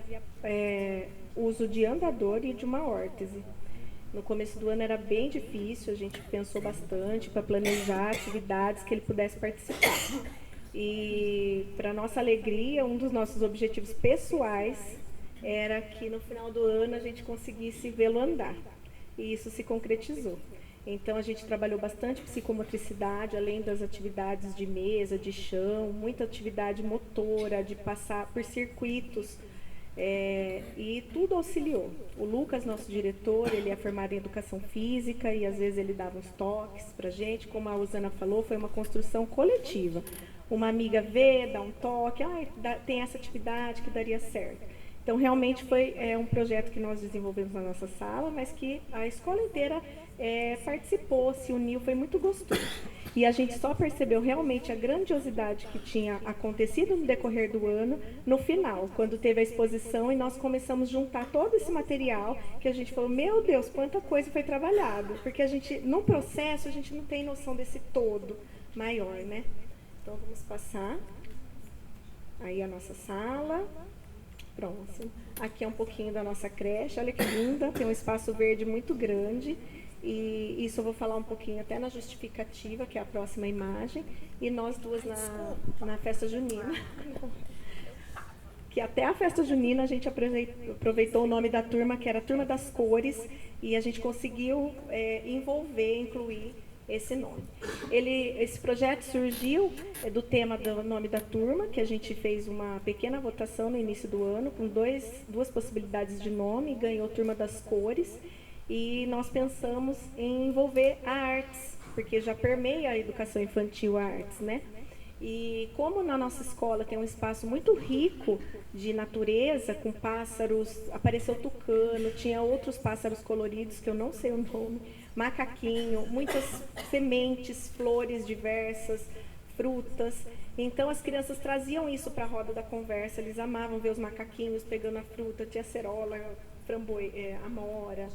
uso de andador e de uma órtese. No começo do ano era bem difícil, a gente pensou bastante para planejar atividades que ele pudesse participar. E, para nossa alegria, um dos nossos objetivos pessoais era que no final do ano a gente conseguisse vê-lo andar. E isso se concretizou. Então, a gente trabalhou bastante psicomotricidade, além das atividades de mesa, de chão, muita atividade motora, de passar por circuitos, e tudo auxiliou. O Lucas, nosso diretor, ele é formado em educação física e às vezes ele dava uns toques para a gente. Como a Osana falou, foi uma construção coletiva. Uma amiga vê, dá um toque, tem essa atividade que daria certo. Então, realmente foi um projeto que nós desenvolvemos na nossa sala, mas que a escola inteira participou, se uniu, foi muito gostoso. E a gente só percebeu realmente a grandiosidade que tinha acontecido no decorrer do ano, no final, quando teve a exposição e nós começamos a juntar todo esse material, que a gente falou, meu Deus, quanta coisa foi trabalhada. Porque a gente, no processo, a gente não tem noção desse todo maior, né? Então, vamos passar aí a nossa sala. Próximo. Aqui é um pouquinho da nossa creche. Olha que linda, tem um espaço verde muito grande. E isso eu vou falar um pouquinho até na justificativa, que é a próxima imagem. E nós duas na festa junina. Que até a festa junina a gente aproveitou o nome da turma, que era a Turma das Cores, e a gente conseguiu incluir esse nome. Esse projeto surgiu do tema do nome da turma, que a gente fez uma pequena votação no início do ano, com duas possibilidades de nome, ganhou Turma das Cores, E nós pensamos em envolver a artes, porque já permeia a educação infantil a artes, né? E como na nossa escola tem um espaço muito rico de natureza, com pássaros, apareceu tucano, tinha outros pássaros coloridos que eu não sei o nome, macaquinho, muitas sementes, flores diversas, frutas. Então as crianças traziam isso para a roda da conversa, eles amavam ver os macaquinhos pegando a fruta, tinha acerola, amora,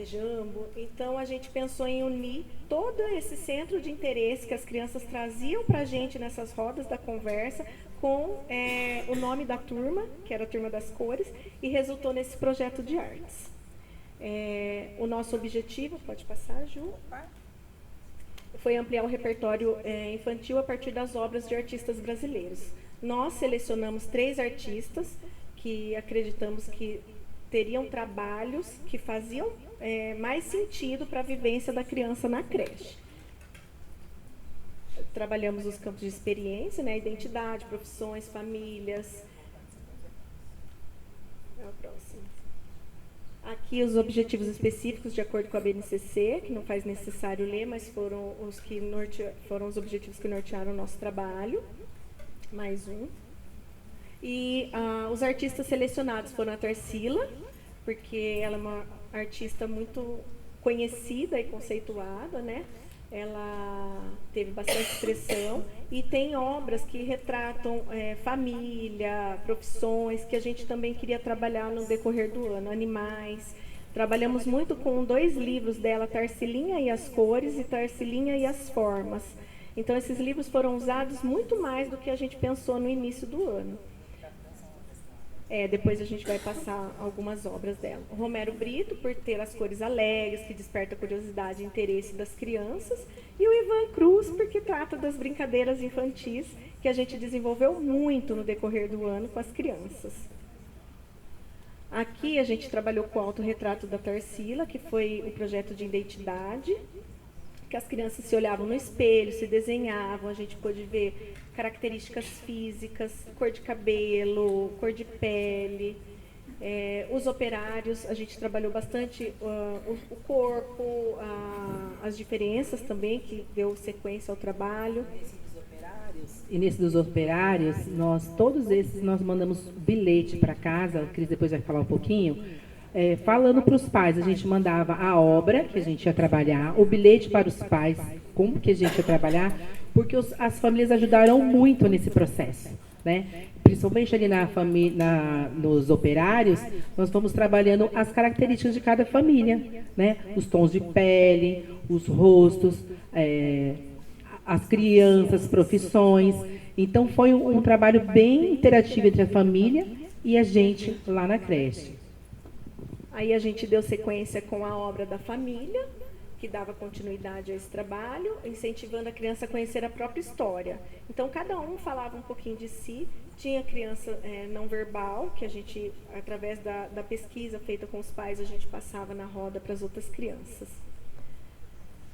jambo. Então a gente pensou em unir todo esse centro de interesse que as crianças traziam para a gente nessas rodas da conversa com o nome da turma, que era a Turma das Cores, e resultou nesse projeto de artes. O nosso objetivo, pode passar, Ju? Foi ampliar o repertório infantil a partir das obras de artistas brasileiros. Nós selecionamos 3 artistas que acreditamos que teriam trabalhos que faziam mais sentido para a vivência da criança na creche. Trabalhamos os campos de experiência, né, identidade, profissões, famílias. É o próximo. Aqui os objetivos específicos de acordo com a BNCC, que não faz necessário ler, mas foram os objetivos que nortearam o nosso trabalho. Mais um. E os artistas selecionados foram a Tarsila, porque ela é uma artista muito conhecida e conceituada, né? Ela teve bastante expressão e tem obras que retratam família, profissões, que a gente também queria trabalhar no decorrer do ano, animais. Trabalhamos muito com 2 livros dela, Tarsilinha e as Cores e Tarsilinha e as Formas. Então esses livros foram usados muito mais do que a gente pensou no início do ano. Depois a gente vai passar algumas obras dela. O Romero Brito, por ter as cores alegres, que desperta a curiosidade e interesse das crianças. E o Ivan Cruz, porque trata das brincadeiras infantis, que a gente desenvolveu muito no decorrer do ano com as crianças. Aqui a gente trabalhou com o autorretrato da Tarsila, que foi um projeto de identidade, que as crianças se olhavam no espelho, se desenhavam, a gente pôde ver características físicas, cor de cabelo, cor de pele. Os operários, a gente trabalhou bastante o corpo, as diferenças também, que deu sequência ao trabalho. E nesse dos operários, todos esses, nós mandamos bilhete para casa, a Cris depois vai falar um pouquinho, falando para os pais, a gente mandava a obra que a gente ia trabalhar, o bilhete para os pais, como que a gente ia trabalhar, porque as famílias ajudaram muito nesse processo, né? Principalmente ali nos operários, nós fomos trabalhando as características de cada família, né? Os tons de pele, os rostos, as crianças, profissões. Então foi um trabalho bem interativo entre a família e a gente lá na creche. Aí a gente deu sequência com a obra da família, que dava continuidade a esse trabalho, incentivando a criança a conhecer a própria história. Então, cada um falava um pouquinho de si. Tinha criança não verbal, que a gente, através da pesquisa feita com os pais, a gente passava na roda para as outras crianças.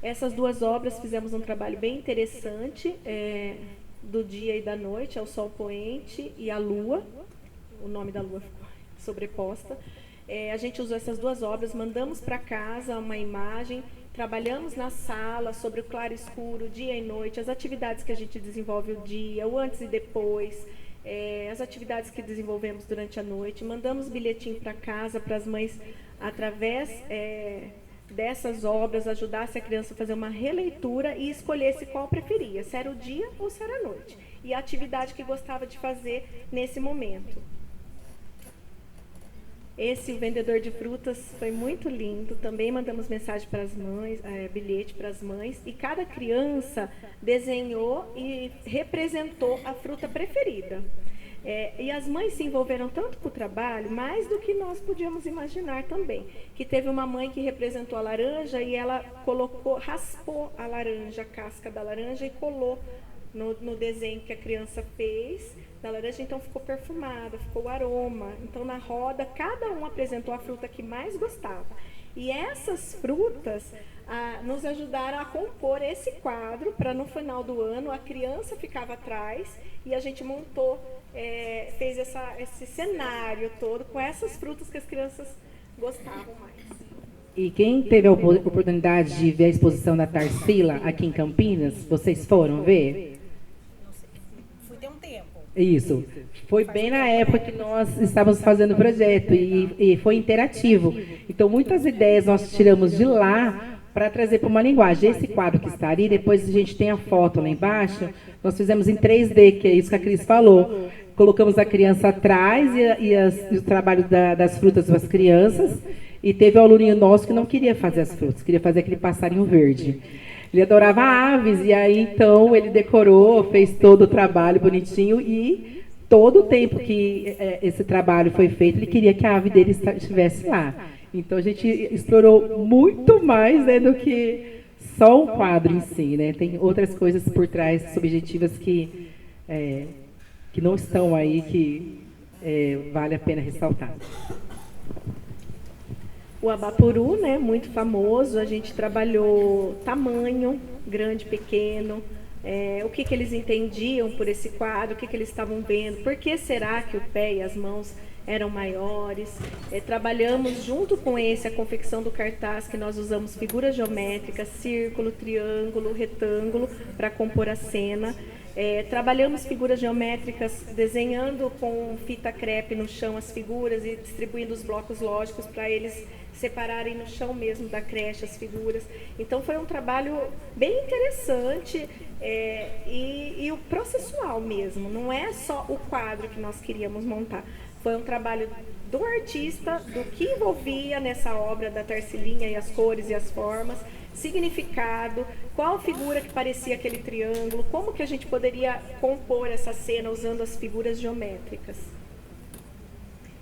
Essas 2 obras fizemos um trabalho bem interessante, do dia e da noite, é o Sol Poente e a Lua. O nome da Lua ficou sobreposta. A gente usou essas 2 obras, mandamos para casa uma imagem, trabalhamos na sala sobre o claro e escuro, dia e noite, as atividades que a gente desenvolve o dia, o antes e depois, as atividades que desenvolvemos durante a noite. Mandamos bilhetinho para casa para as mães, através dessas obras, ajudasse a criança a fazer uma releitura e escolhesse qual preferia, se era o dia ou se era a noite, e a atividade que gostava de fazer nesse momento. O vendedor de frutas, foi muito lindo. Também mandamos mensagem para as mães, bilhete para as mães. E cada criança desenhou e representou a fruta preferida. E as mães se envolveram tanto com o trabalho, mais do que nós podíamos imaginar também. Que teve uma mãe que representou a laranja e ela raspou a laranja, a casca da laranja, e colou no desenho que a criança fez da laranja, então ficou perfumada, ficou o aroma. Então na roda, cada um apresentou a fruta que mais gostava. E essas frutas nos ajudaram a compor esse quadro, para no final do ano a criança ficava atrás e a gente montou, fez esse cenário todo com essas frutas que as crianças gostavam mais. E quem teve a oportunidade de ver a exposição da Tarsila aqui em Campinas, vocês foram ver? Fui ter um tempo. Isso. Foi bem na época que nós estávamos fazendo o projeto e foi interativo. Então, muitas ideias nós tiramos de lá para trazer para uma linguagem. Esse quadro que está ali, depois a gente tem a foto lá embaixo, nós fizemos em 3D, que é isso que a Cris falou. Colocamos a criança atrás e o trabalho das frutas para as crianças. E teve um aluninho nosso que não queria fazer as frutas, queria fazer aquele passarinho verde. Ele adorava aves, e aí então ele decorou, fez todo o trabalho bonitinho, e todo o tempo que esse trabalho foi feito, ele queria que a ave dele estivesse lá. Então a gente explorou muito mais, né, do que só o quadro em si, né? Tem outras coisas por trás, subjetivas, que não estão aí, que vale a pena ressaltar. O Abapuru, né, muito famoso, a gente trabalhou tamanho, grande, pequeno, o que eles entendiam por esse quadro, o que eles estavam vendo, por que será que o pé e as mãos eram maiores. Trabalhamos junto com a confecção do cartaz, que nós usamos figuras geométricas, círculo, triângulo, retângulo, para compor a cena. Trabalhamos figuras geométricas desenhando com fita crepe no chão as figuras e distribuindo os blocos lógicos para eles separarem no chão mesmo da creche as figuras. Então foi um trabalho bem interessante e o processual mesmo, não é só o quadro que nós queríamos montar. Foi um trabalho do artista, do que envolvia nessa obra da Tarsilinha, e as cores e as formas, significado, qual figura que parecia aquele triângulo, como que a gente poderia compor essa cena usando as figuras geométricas.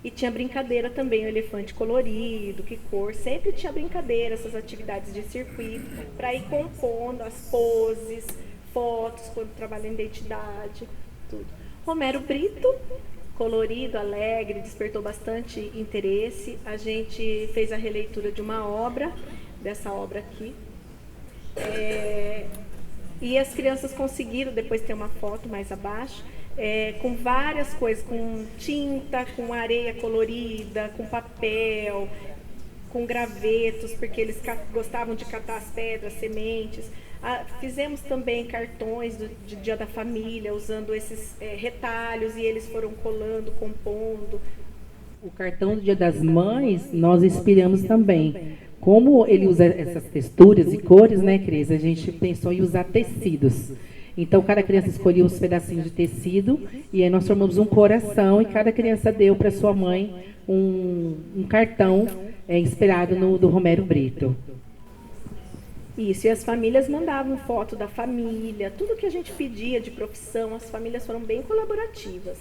E tinha brincadeira também, o elefante colorido, que cor, sempre tinha brincadeira, essas atividades de circuito, para ir compondo as poses, fotos, quando trabalha em identidade, tudo. Romero Brito, colorido, alegre, despertou bastante interesse. A gente fez a releitura de uma obra, dessa obra aqui. E as crianças conseguiram, depois tem uma foto mais abaixo, com várias coisas, com tinta, com areia colorida, com papel, com gravetos, porque eles gostavam de catar as pedras, sementes. Fizemos também cartões do Dia da Família, usando esses retalhos, e eles foram colando, compondo. O cartão do Dia das Mães, nós inspiramos também. Como ele usa essas texturas e cores, né, Cris? A gente pensou em usar tecidos. Então, cada criança escolhia uns pedacinhos de tecido, e aí nós formamos um coração, e cada criança deu para sua mãe um cartão inspirado no do Romero Brito. Isso, e as famílias mandavam foto da família, tudo que a gente pedia de profissão, as famílias foram bem colaborativas.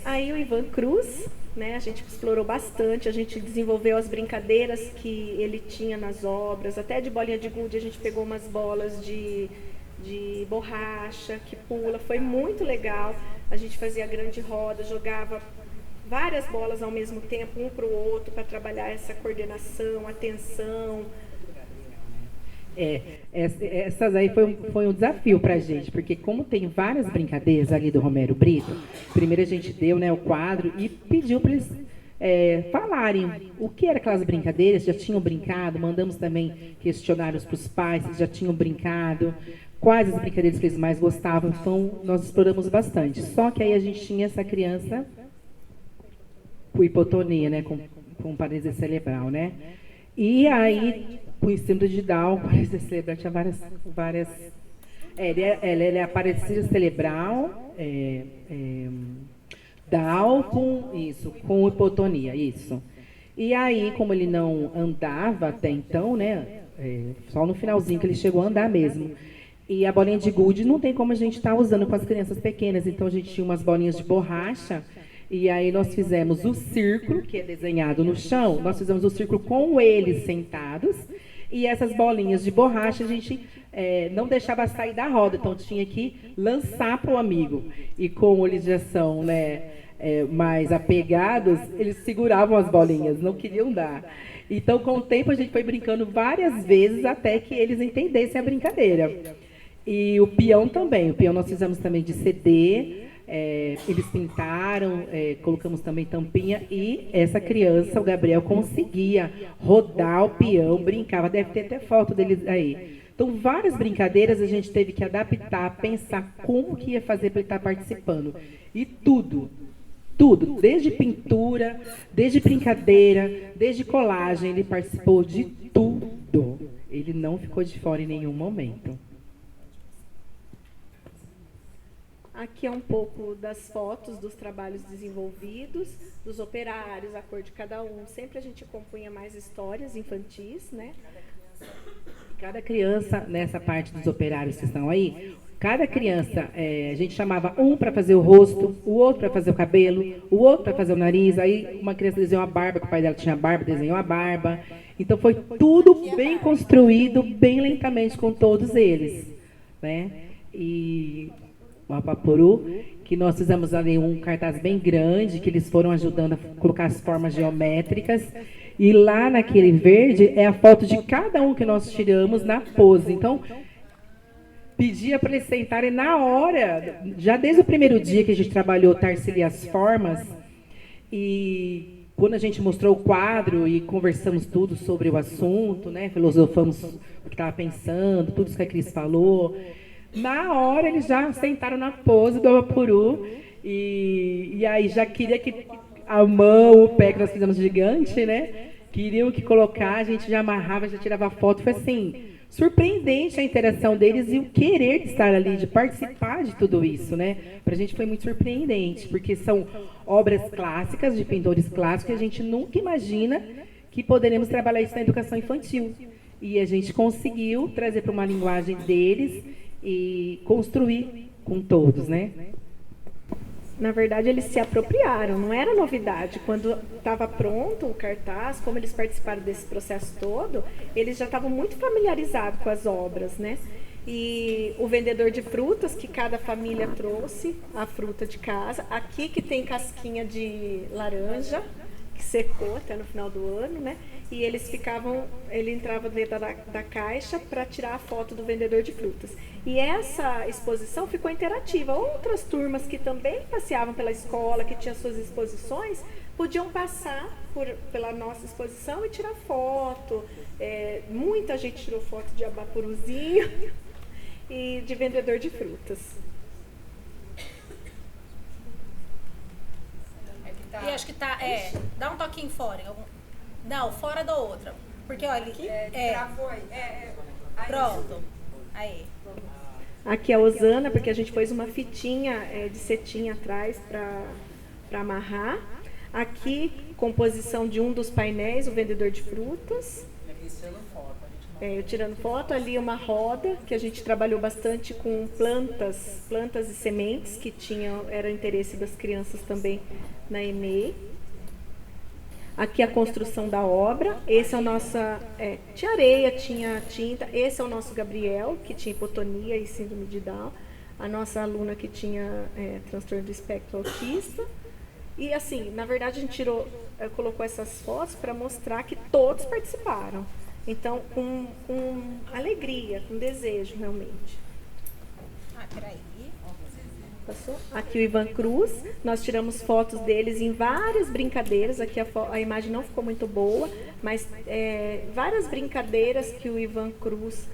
Aí o Ivan Cruz, né, a gente explorou bastante, a gente desenvolveu as brincadeiras que ele tinha nas obras, até de bolinha de gude a gente pegou umas bolas de borracha que pula, foi muito legal. A gente fazia a grande roda, jogava várias bolas ao mesmo tempo, um para o outro, para trabalhar essa coordenação, atenção. Essas aí foi um desafio para a gente, porque como tem várias brincadeiras ali do Romero Brito, primeiro a gente deu, né, o quadro e pediu para eles falarem o que eram aquelas brincadeiras, já tinham brincado, mandamos também questionários para os pais, se já tinham brincado, quais as brincadeiras que eles mais gostavam, então nós exploramos bastante. Só que aí a gente tinha essa criança com hipotonia, né, com paralisia cerebral, né? E aí, com o síndrome de Down, paralisia cerebral, tinha várias ele é a paralisia cerebral, Down com hipotonia, isso. E aí, como ele não andava até então, né, só no finalzinho que ele chegou a andar mesmo. E a bolinha de gude não tem como a gente estar usando com as crianças pequenas, então a gente tinha umas bolinhas de borracha. E aí nós fizemos o círculo, que é desenhado no chão, nós fizemos o círculo com eles sentados, e essas bolinhas de borracha a gente não deixava sair da roda, então tinha que lançar para o amigo. E como eles já são, né, mais apegados, eles seguravam as bolinhas, não queriam dar. Então, com o tempo, a gente foi brincando várias vezes até que eles entendessem a brincadeira. E o peão também, o peão nós fizemos também de CD, Eles pintaram, colocamos também tampinha, e essa criança, o Gabriel, conseguia rodar o peão, brincava, deve ter até foto deles aí. Então, várias brincadeiras a gente teve que adaptar, pensar como que ia fazer para ele estar participando. E tudo, desde pintura, desde brincadeira, desde colagem, ele participou de tudo. Ele não ficou de fora em nenhum momento. Aqui é um pouco das fotos dos trabalhos desenvolvidos, dos operários, a cor de cada um. Sempre a gente compunha mais histórias infantis, né? Cada criança, nessa parte dos operários que estão aí, cada criança, a gente chamava um para fazer o rosto, o outro para fazer o cabelo, o outro para fazer o nariz. Aí uma criança desenhou a barba, que o pai dela tinha barba, desenhou a barba. Então foi tudo bem construído, bem lentamente com todos eles, né? E o Apapuru, que nós fizemos ali um cartaz bem grande, que eles foram ajudando a colocar as formas geométricas. E lá naquele verde é a foto de cada um que nós tiramos na pose. Então, pedia para eles sentarem na hora, já desde o primeiro dia que a gente trabalhou Tarsila e as formas, e quando a gente mostrou o quadro e conversamos tudo sobre o assunto, né, filosofamos o que estava pensando, tudo isso que a Cris falou, na hora eles já sentaram na pose do Apapuru, e aí já queria que a mão, o pé que nós fizemos gigante, né, queriam que colocar, a gente já amarrava, já tirava foto, foi assim, surpreendente a interação deles e o querer de estar ali, de participar de tudo isso, né? Para a gente foi muito surpreendente, porque são obras clássicas, de pintores clássicos, que a gente nunca imagina que poderemos trabalhar isso na educação infantil. E a gente conseguiu trazer para uma linguagem deles e construir com todos, né? Na verdade, eles se apropriaram, não era novidade. Quando estava pronto o cartaz, como eles participaram desse processo todo, eles já estavam muito familiarizados com as obras, né? E o vendedor de frutas, que cada família trouxe a fruta de casa. Aqui que tem casquinha de laranja, que secou até no final do ano, né? E eles ficavam, ele entrava dentro da caixa para tirar a foto do vendedor de frutas. E essa exposição ficou interativa. Outras turmas que também passeavam pela escola, que tinham suas exposições, podiam passar pela nossa exposição e tirar foto. Muita gente tirou foto de abapuruzinho e de vendedor de frutas. E acho que tá, dá um toquinho fora. Não, fora da outra. Porque, olha, aqui. Pronto. Aí. Aqui é a Osana, porque a gente pôs uma fitinha de cetim atrás para amarrar. Aqui, composição de um dos painéis, o vendedor de frutas. Eu tirando foto. Ali uma roda, que a gente trabalhou bastante com plantas e sementes, que era interesse das crianças também na EMEI. Aqui a construção da obra. Esse é o nosso... tinha areia, tinha tinta. Esse é o nosso Gabriel, que tinha hipotonia e síndrome de Down. A nossa aluna que tinha transtorno do espectro autista. E assim, na verdade a gente colocou essas fotos para mostrar que todos participaram. Então, com alegria, com desejo, realmente. Peraí. Passou? Aqui o Ivan Cruz, nós tiramos fotos deles em várias brincadeiras. Aqui a imagem não ficou muito boa, mas várias brincadeiras que o Ivan Cruz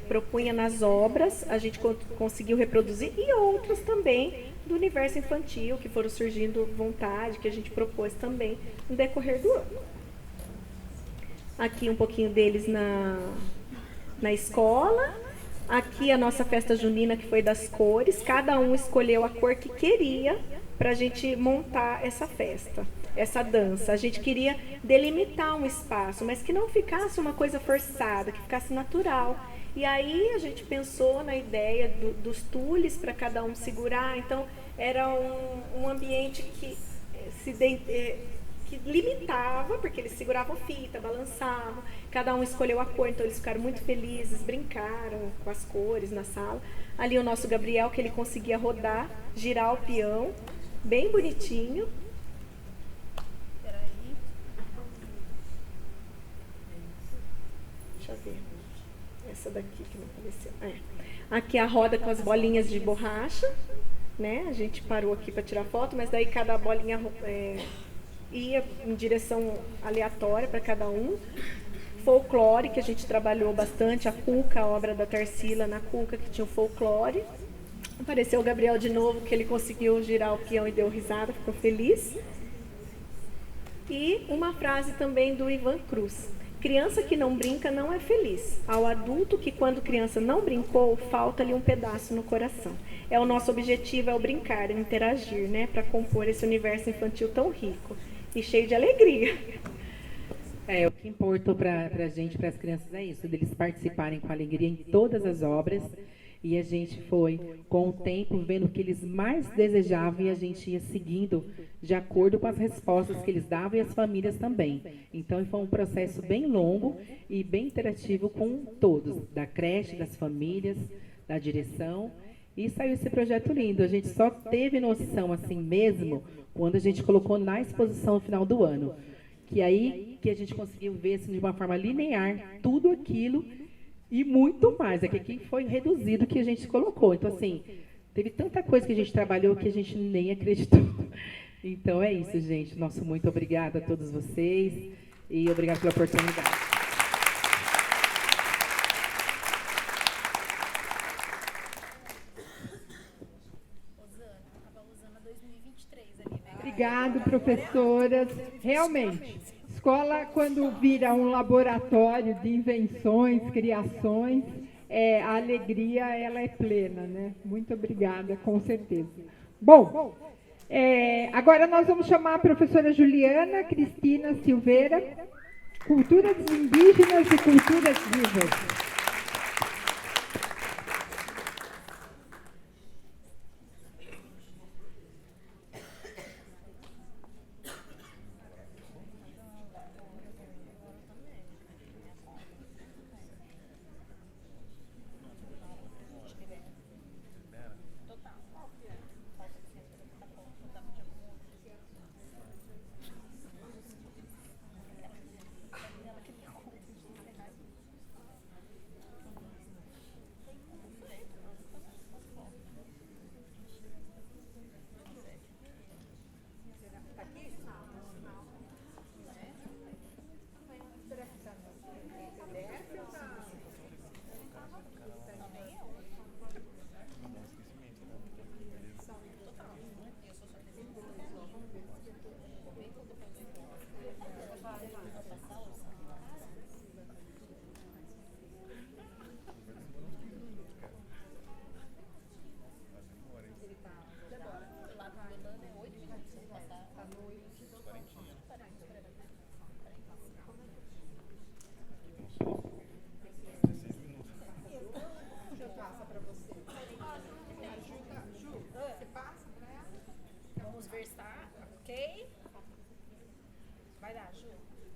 propunha nas obras, a gente conseguiu reproduzir, e outras também do universo infantil, que foram surgindo vontade, que a gente propôs também no decorrer do ano. Aqui um pouquinho deles na escola. Aqui a nossa festa junina, que foi das cores. Cada um escolheu a cor que queria para a gente montar essa festa, essa dança. A gente queria delimitar um espaço, mas que não ficasse uma coisa forçada, que ficasse natural. E aí a gente pensou na ideia dos tules para cada um segurar. Então era um ambiente que que limitava, porque eles seguravam fita, balançavam, cada um escolheu a cor, então eles ficaram muito felizes, brincaram com as cores na sala. Ali o nosso Gabriel, que ele conseguia rodar, girar o peão, bem bonitinho. Peraí. Deixa eu ver. Essa daqui que não apareceu. Aqui a roda com as bolinhas de borracha. né? A gente parou aqui para tirar foto, mas daí cada bolinha ia em direção aleatória para cada um. Folclore, que a gente trabalhou bastante, a Cuca, a obra da Tarsila na Cuca, que tinha o folclore. Apareceu o Gabriel de novo, que ele conseguiu girar o peão e deu risada, ficou feliz. E uma frase também do Ivan Cruz. Criança que não brinca não é feliz. Ao adulto que, quando criança não brincou, falta-lhe um pedaço no coração. O nosso objetivo é o brincar, interagir, né? Para compor esse universo infantil tão rico e cheio de alegria. O que importa para a gente, para as crianças, é isso, deles participarem com alegria em todas as obras. E a gente foi, com o tempo, vendo o que eles mais desejavam e a gente ia seguindo de acordo com as respostas que eles davam e as famílias também. Então, foi um processo bem longo e bem interativo com todos, da creche, das famílias, da direção. E saiu esse projeto lindo. A gente só teve noção assim mesmo quando a gente colocou na exposição no final do ano. Que aí que a gente conseguiu ver assim, de uma forma linear tudo aquilo e muito mais. Aqui foi reduzido o que a gente colocou. Então, assim, teve tanta coisa que a gente trabalhou que a gente nem acreditou. Então, é isso, gente. Nosso muito obrigada a todos vocês e obrigada pela oportunidade. Obrigado, professoras. Realmente, escola, quando vira um laboratório de invenções, criações, a alegria ela é plena, né? Muito obrigada, com certeza. Bom, agora nós vamos chamar a professora Juliana Cristina Silveira, Culturas Indígenas e Culturas Vivas.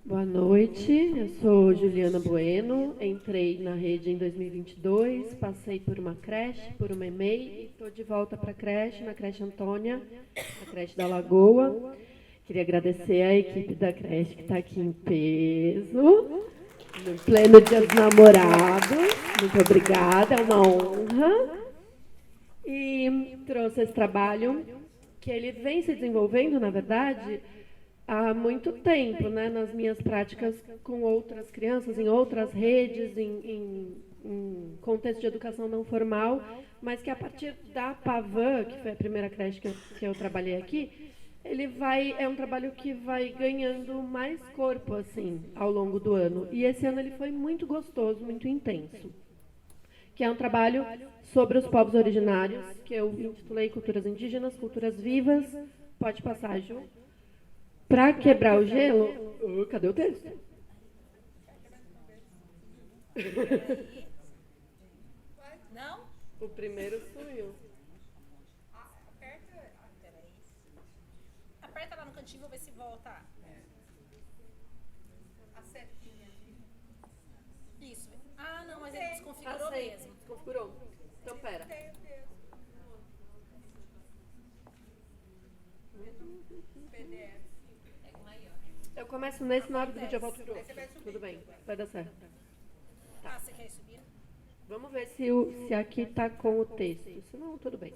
Boa noite, eu sou Juliana Bueno, entrei na rede em 2022, passei por uma creche, por uma EMEI e estou de volta para a creche, na creche Antônia, a creche da Lagoa. Queria agradecer à equipe da creche que está aqui em peso, no pleno Dia dos Namorados. Muito obrigada, é uma honra. E trouxe esse trabalho, que ele vem se desenvolvendo, na verdade, há muito tempo, né, nas minhas práticas com outras crianças, em outras redes, em contexto de educação não formal, mas que a partir da Pavan, que foi a primeira creche que eu trabalhei aqui, é um trabalho que vai ganhando mais corpo assim ao longo do ano. E esse ano ele foi muito gostoso, muito intenso, que é um trabalho sobre os povos originários, que eu intitulei Culturas Indígenas, Culturas Vivas. Pode passar, Ju. Para quebrar o gelo... cadê o texto? Não? O primeiro sumiu. Aperta lá no cantinho, vou ver se volta. A setinha. Isso. Ah, não, mas ele desconfigurou mesmo. Desconfigurou. Então, pera. Eu começo nesse, na hora do vídeo eu volto pro outro. Tudo bem, vai dar certo. Tá. Ah, você quer subir? Vamos ver se aqui tá com o texto. Se não, tudo bem.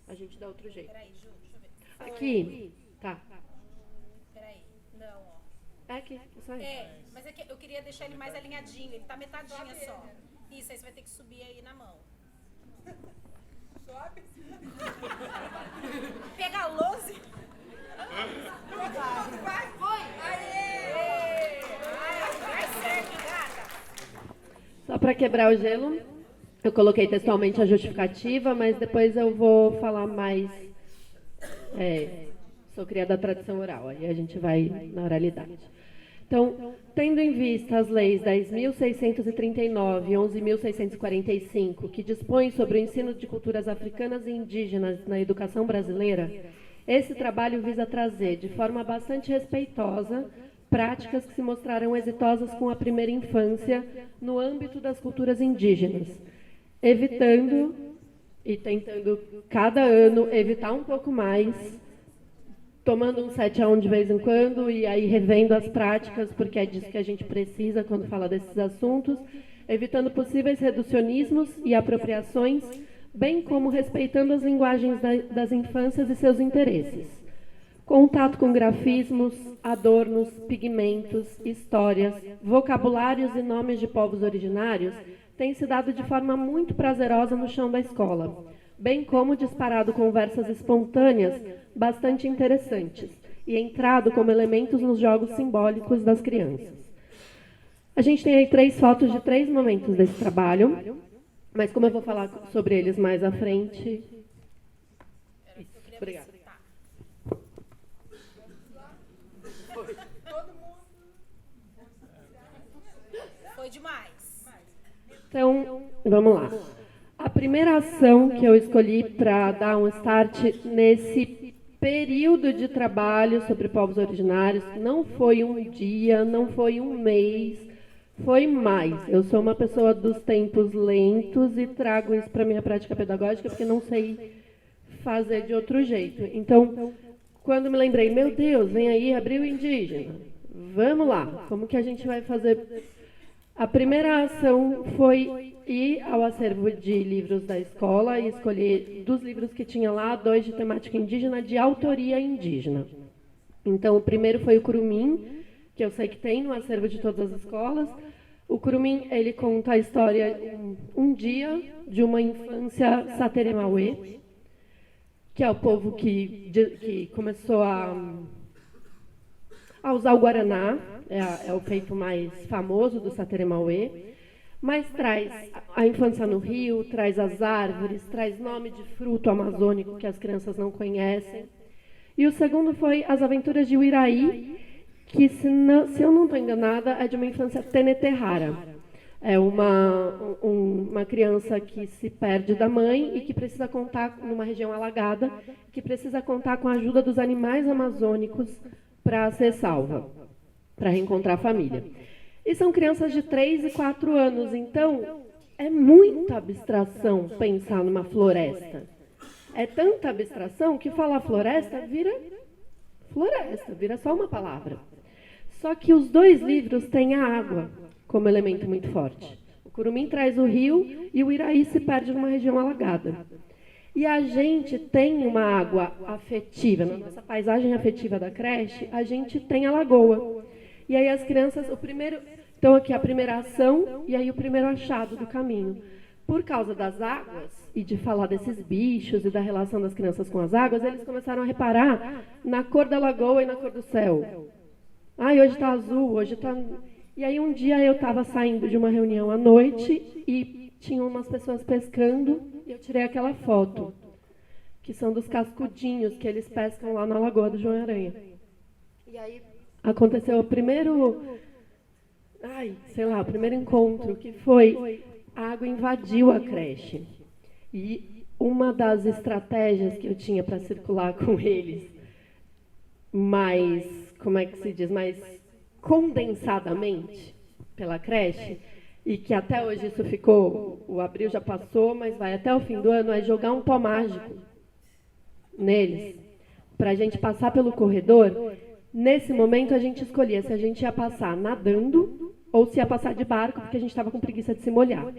A gente dá outro jeito. Peraí, Ju, deixa eu ver. Aqui, tá. Peraí. Não, ó. É aqui, isso aí. É, mas é que eu queria deixar ele mais alinhadinho. Ele tá metadinha só. Isso, aí você vai ter que subir aí na mão. Sobe. Pega a lousa. Vai. Foi. Aê! Vai certo, gata. Só para quebrar o gelo, eu coloquei textualmente a justificativa, mas depois eu vou falar mais. Sou criada da tradição oral, aí a gente vai na oralidade. Então, tendo em vista as leis 10.639 e 11.645, que dispõem sobre o ensino de culturas africanas e indígenas na educação brasileira, esse trabalho visa trazer, de forma bastante respeitosa, práticas que se mostraram exitosas com a primeira infância no âmbito das culturas indígenas, evitando e tentando, cada ano, evitar um pouco mais, tomando um 7-1 de vez em quando e aí revendo as práticas, porque é disso que a gente precisa quando fala desses assuntos, evitando possíveis reducionismos e apropriações, bem como respeitando as linguagens das infâncias e seus interesses. Contato com grafismos, adornos, pigmentos, histórias, vocabulários e nomes de povos originários tem se dado de forma muito prazerosa no chão da escola, bem como disparado conversas espontâneas bastante interessantes e entrado como elementos nos jogos simbólicos das crianças. A gente tem aí 3 fotos de 3 momentos desse trabalho, mas como eu vou falar sobre eles mais à frente... Obrigada. Foi demais. Então, vamos lá. A primeira ação que eu escolhi para dar um start nesse período de trabalho sobre povos originários não foi um dia, não foi um mês, foi mais. Eu sou uma pessoa dos tempos lentos e trago isso para a minha prática pedagógica porque não sei fazer de outro jeito. Então, quando me lembrei, meu Deus, vem aí Abril Indígena, vamos lá, como que a gente vai fazer? A primeira ação foi ir ao acervo de livros da escola e escolher dos livros que tinha lá 2 de temática indígena, de autoria indígena. Então, o primeiro foi o Curumim, que eu sei que tem no acervo de todas as escolas. O Curumim, ele conta a história um dia de uma infância sateremauê, que é o povo que começou a usar o Guaraná, é o feito mais famoso do sateremauê, mas traz a infância no rio, traz as árvores, traz nome de fruto amazônico que as crianças não conhecem. E o segundo foi As Aventuras de Uiraí, que, se eu não estou enganada, é de uma infância teneterrara. É uma criança que se perde da mãe e que precisa contar, numa região alagada, que precisa contar com a ajuda dos animais amazônicos para ser salva, para reencontrar a família. E são crianças de 3 e 4 anos, então é muita abstração pensar numa floresta. É tanta abstração que falar floresta, vira só uma palavra. Só que os 2 livros têm a água como elemento muito forte. O Curumim traz o rio e o Uiraí se perde numa região alagada. E a gente tem uma água afetiva, na nossa paisagem afetiva da creche, a gente tem a lagoa. E aí as crianças, então aqui a primeira ação e aí o primeiro achado do caminho. Por causa das águas e de falar desses bichos e da relação das crianças com as águas, eles começaram a reparar na cor da lagoa e na cor do céu. Hoje está azul, hoje está... E aí um dia eu estava saindo de uma reunião à noite e tinham umas pessoas pescando e eu tirei aquela foto, que são dos cascudinhos que eles pescam lá na Lagoa do João Aranha. E aí aconteceu o primeiro encontro, que foi a água invadiu a creche. E uma das estratégias que eu tinha para circular com eles, mais condensadamente pela creche, e que até hoje isso ficou, o abril já passou, mas vai até o fim do ano, é jogar um pó mágico neles, para a gente passar pelo corredor. Nesse momento a gente escolhia se a gente ia passar nadando ou se ia passar de barco, porque a gente estava com preguiça de se molhar.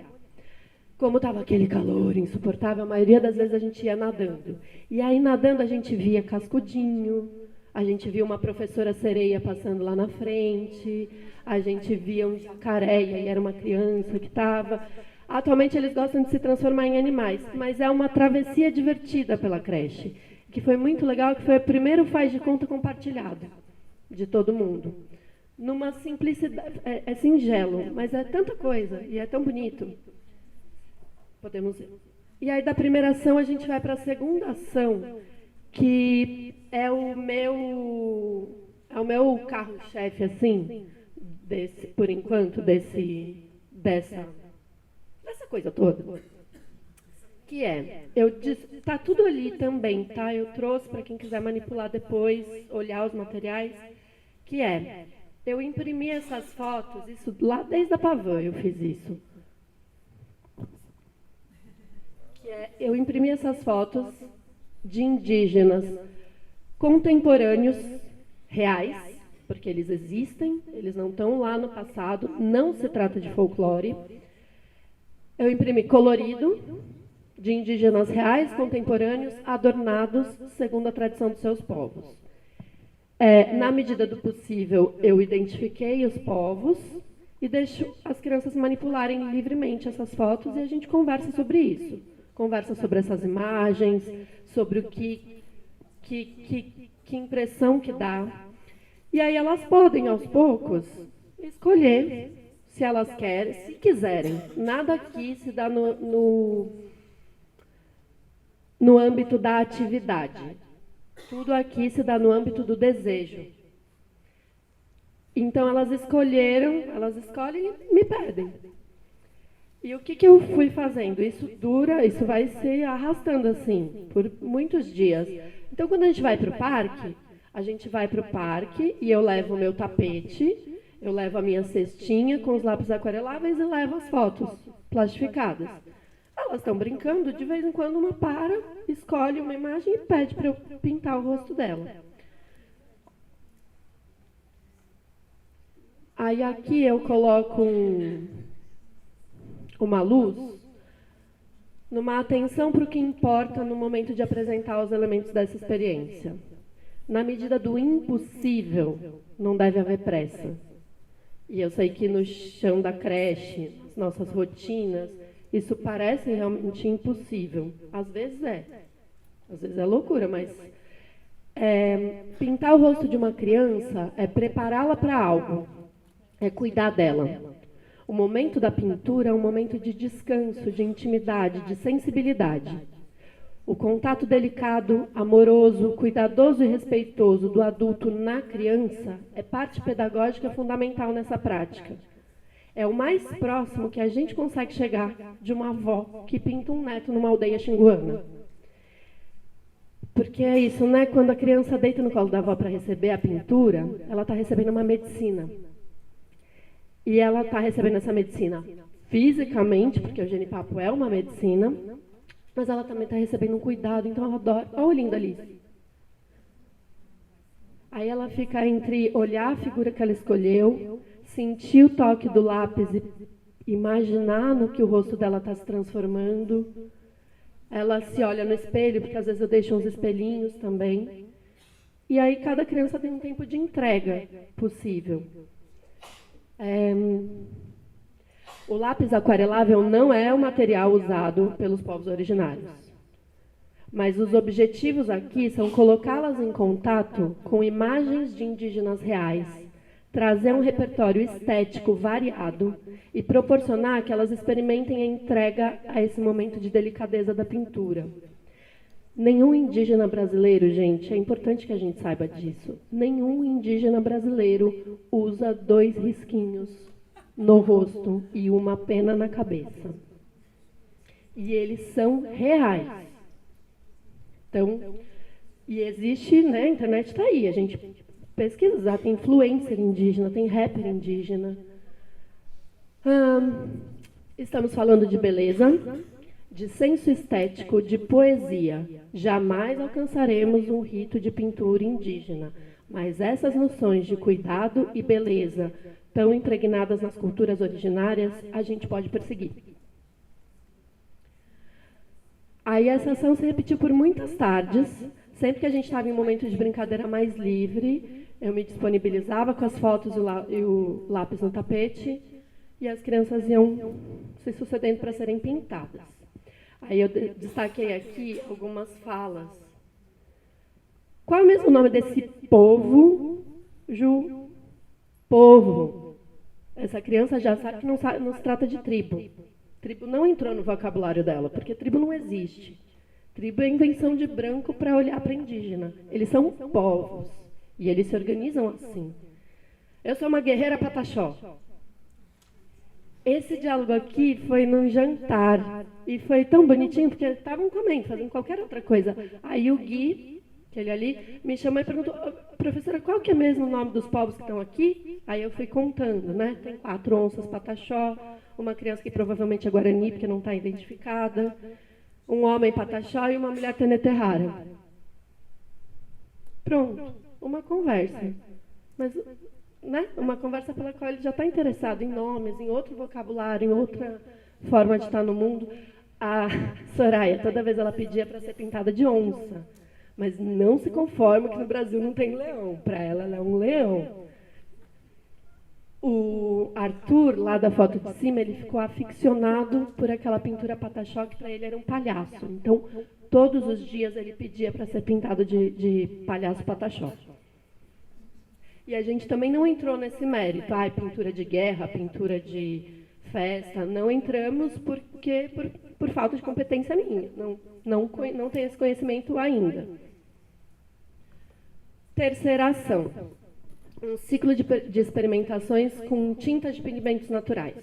como estava aquele calor insuportável, a maioria das vezes a gente ia nadando. E aí, nadando, a gente via cascudinho, a gente via uma professora sereia passando lá na frente, a gente via um jacaré, e aí era uma criança que estava... Atualmente, eles gostam de se transformar em animais, mas é uma travessia divertida pela creche, que foi muito legal, que foi o primeiro faz de conta compartilhado de todo mundo. Numa simplicidade... É singelo, mas é tanta coisa, e é tão bonito. Podemos ver. E aí, da primeira ação, a gente vai para a segunda ação, que é o meu carro-chefe, assim, por enquanto, dessa coisa toda. Que tá tudo ali também, tá? Eu trouxe para quem quiser manipular depois, olhar os materiais, eu imprimi essas fotos, isso lá desde a Pavã eu fiz isso. Eu imprimi essas fotos de indígenas contemporâneos, reais, porque eles existem, eles não estão lá no passado, não se trata de folclore. Eu imprimi colorido, de indígenas reais, contemporâneos, adornados segundo a tradição dos seus povos. Na medida do possível, eu identifiquei os povos e deixo as crianças manipularem livremente essas fotos e a gente conversa sobre isso. Conversa sobre essas imagens, sobre o que impressão que dá. E aí elas podem, aos poucos, escolher se elas querem, se quiserem. Nada aqui se dá no âmbito da atividade. Tudo aqui se dá no âmbito do desejo. Então, elas escolhem e me pedem. E o que eu fui fazendo? Isso vai se arrastando assim, por muitos dias. Então, quando a gente vai para o parque e eu levo o meu tapete, eu levo a minha cestinha com os lápis aquareláveis e levo as fotos plastificadas. Elas estão brincando, de vez em quando uma para, escolhe uma imagem e pede para eu pintar o rosto dela. Aí aqui eu coloco uma luz, numa atenção para o que importa no momento de apresentar os elementos dessa experiência. Na medida do impossível, não deve haver pressa. E eu sei que no chão da creche, nas nossas rotinas, isso parece realmente impossível. Às vezes é loucura, mas pintar o rosto de uma criança é prepará-la para algo, é cuidar dela. O momento da pintura é um momento de descanso, de intimidade, de sensibilidade. O contato delicado, amoroso, cuidadoso e respeitoso do adulto na criança é parte pedagógica fundamental nessa prática. É o mais próximo que a gente consegue chegar de uma avó que pinta um neto numa aldeia xinguana. Porque é isso, né? Quando a criança deita no colo da avó para receber a pintura, ela está recebendo uma medicina. E ela está recebendo essa medicina fisicamente, porque o genipapo é uma medicina, mas ela também está recebendo um cuidado, então ela adora. Olha o lindo ali. Aí ela fica entre olhar a figura que ela escolheu, sentir o toque do lápis e imaginar no que o rosto dela está se transformando. Ela se olha no espelho, porque às vezes eu deixo uns espelhinhos também. E aí cada criança tem um tempo de entrega possível. O lápis aquarelável não é o material usado pelos povos originários. Mas os objetivos aqui são colocá-las em contato com imagens de indígenas reais, trazer um repertório estético variado e proporcionar que elas experimentem a entrega a esse momento de delicadeza da pintura. Nenhum indígena brasileiro, gente, é importante que a gente saiba disso, nenhum indígena brasileiro usa 2 risquinhos no rosto e uma pena na cabeça. E eles são reais. Então, e existe, né, a internet está aí, a gente pesquisa, tem influencer indígena, tem rapper indígena. Estamos falando de beleza, de senso estético, de poesia. Jamais alcançaremos um rito de pintura indígena, mas essas noções de cuidado e beleza, tão impregnadas nas culturas originárias, a gente pode perseguir. Aí essa ação se repetiu por muitas tardes. Sempre que a gente estava em um momento de brincadeira mais livre, eu me disponibilizava com as fotos e o lápis no tapete, e as crianças iam se sucedendo para serem pintadas. Aí eu destaquei aqui algumas falas. Qual é o mesmo nome desse povo, Ju? Povo. Essa criança já sabe que não se trata de tribo. Tribo não entrou no vocabulário dela, porque tribo não existe. Tribo é invenção de branco para olhar para indígena. Eles são povos, e eles se organizam assim. Eu sou uma guerreira pataxó. Esse diálogo aqui foi num jantar, e foi tão bonitinho, porque estavam comendo, fazendo qualquer outra coisa. Aí o Gui, aquele ali, me chamou e perguntou, professora, qual que é mesmo o nome dos povos que estão aqui? Aí eu fui contando, né? Tem 4 onças pataxó, uma criança que provavelmente é Guarani, porque não está identificada, um homem pataxó e uma mulher teneterrara. Pronto, uma conversa. Mas, né? Uma conversa pela qual ele já está interessado em nomes, em outro vocabulário, em outra forma de estar no mundo. A Soraya, toda vez ela pedia para ser pintada de onça. Mas não se conforma que no Brasil não tem leão. Para ela, ela é um leão. O Arthur, lá da foto de cima, ele ficou aficionado por aquela pintura pataxó, que para ele era um palhaço. Então, todos os dias ele pedia para ser pintado de palhaço pataxó. E a gente também não entrou nesse mérito. Pintura de guerra, pintura de festa. Não entramos porque por falta de competência minha. Não tenho esse conhecimento ainda. Terceira ação. Um ciclo de experimentações com tintas de pigmentos naturais.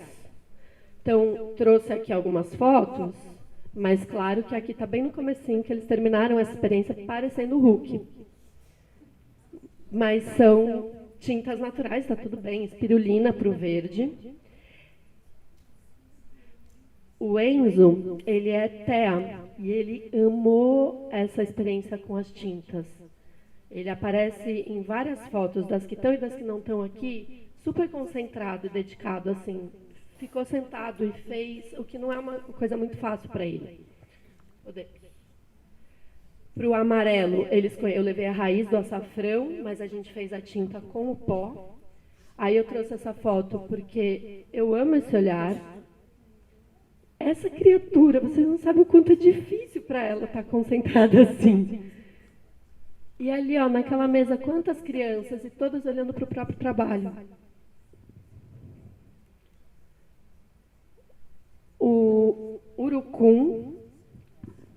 Então, trouxe aqui algumas fotos, mas claro que aqui está bem no comecinho que eles terminaram essa experiência parecendo o Hulk. Mas são tintas naturais, está tudo bem, espirulina para o verde. O Enzo, ele é TEA, e ele amou essa experiência com as tintas. Ele aparece em várias fotos, das que estão e das que não estão aqui, super concentrado e dedicado, assim. Ficou sentado e fez o que não é uma coisa muito fácil para ele. Para o amarelo, eu levei a raiz do açafrão, mas a gente fez a tinta com o pó. Aí eu trouxe essa foto porque eu amo esse olhar. Essa criatura, vocês não sabem o quanto é difícil para ela estar concentrada assim. E ali, ó, naquela mesa, quantas crianças, e todas olhando para o próprio trabalho. O Urucum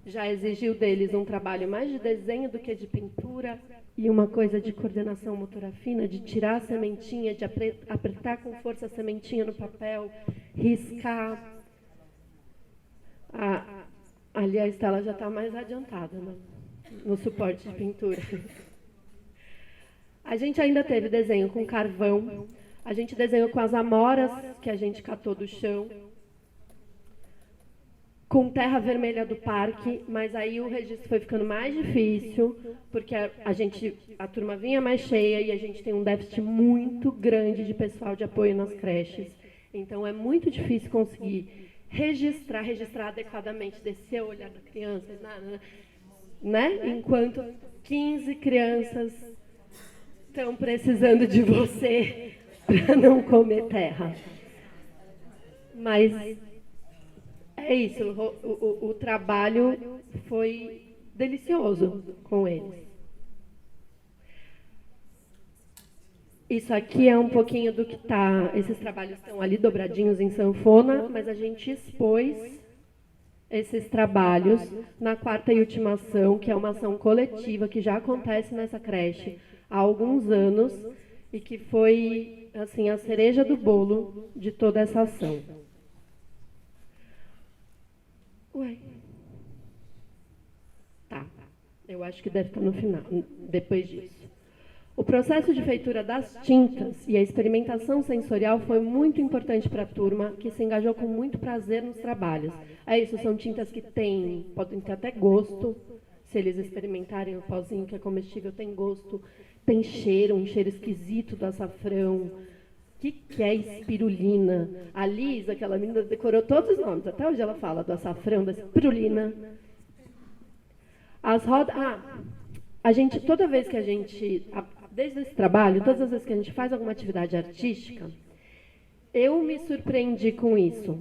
já exigiu deles um trabalho mais de desenho do que de pintura, e uma coisa de coordenação motora fina, de tirar a sementinha, de apertar com força a sementinha no papel, riscar. Ali a Estela já está mais adiantada, né? No suporte de pintura. A gente ainda teve desenho com carvão, a gente desenhou com as amoras que a gente catou do chão, com terra vermelha do parque, mas aí o registro foi ficando mais difícil, porque a turma vinha mais cheia e a gente tem um déficit muito grande de pessoal de apoio nas creches. Então é muito difícil conseguir registrar adequadamente, descer o olhar da criança, né? Enquanto 15 crianças estão precisando de você para não comer terra. Mas é isso, o trabalho foi delicioso com eles. Isso aqui é um pouquinho do que está. Esses trabalhos estão ali dobradinhos em sanfona, mas a gente expôs esses trabalhos na 4ª e última ação, que é uma ação coletiva que já acontece nessa creche há alguns anos e que foi assim a cereja do bolo de toda essa ação. Ué. Tá, eu acho que deve estar no final, depois disso. O processo de feitura das tintas e a experimentação sensorial foi muito importante para a turma, que se engajou com muito prazer nos trabalhos. É isso, são tintas que podem ter até gosto, se eles experimentarem o pozinho que é comestível, tem gosto, tem cheiro, um cheiro esquisito do açafrão. O que é espirulina? A Liz, aquela menina, decorou todos os nomes, até hoje ela fala do açafrão, da espirulina. As rodas... a gente, toda vez que a gente... Desde esse trabalho, todas as vezes que a gente faz alguma atividade artística, eu me surpreendi com isso,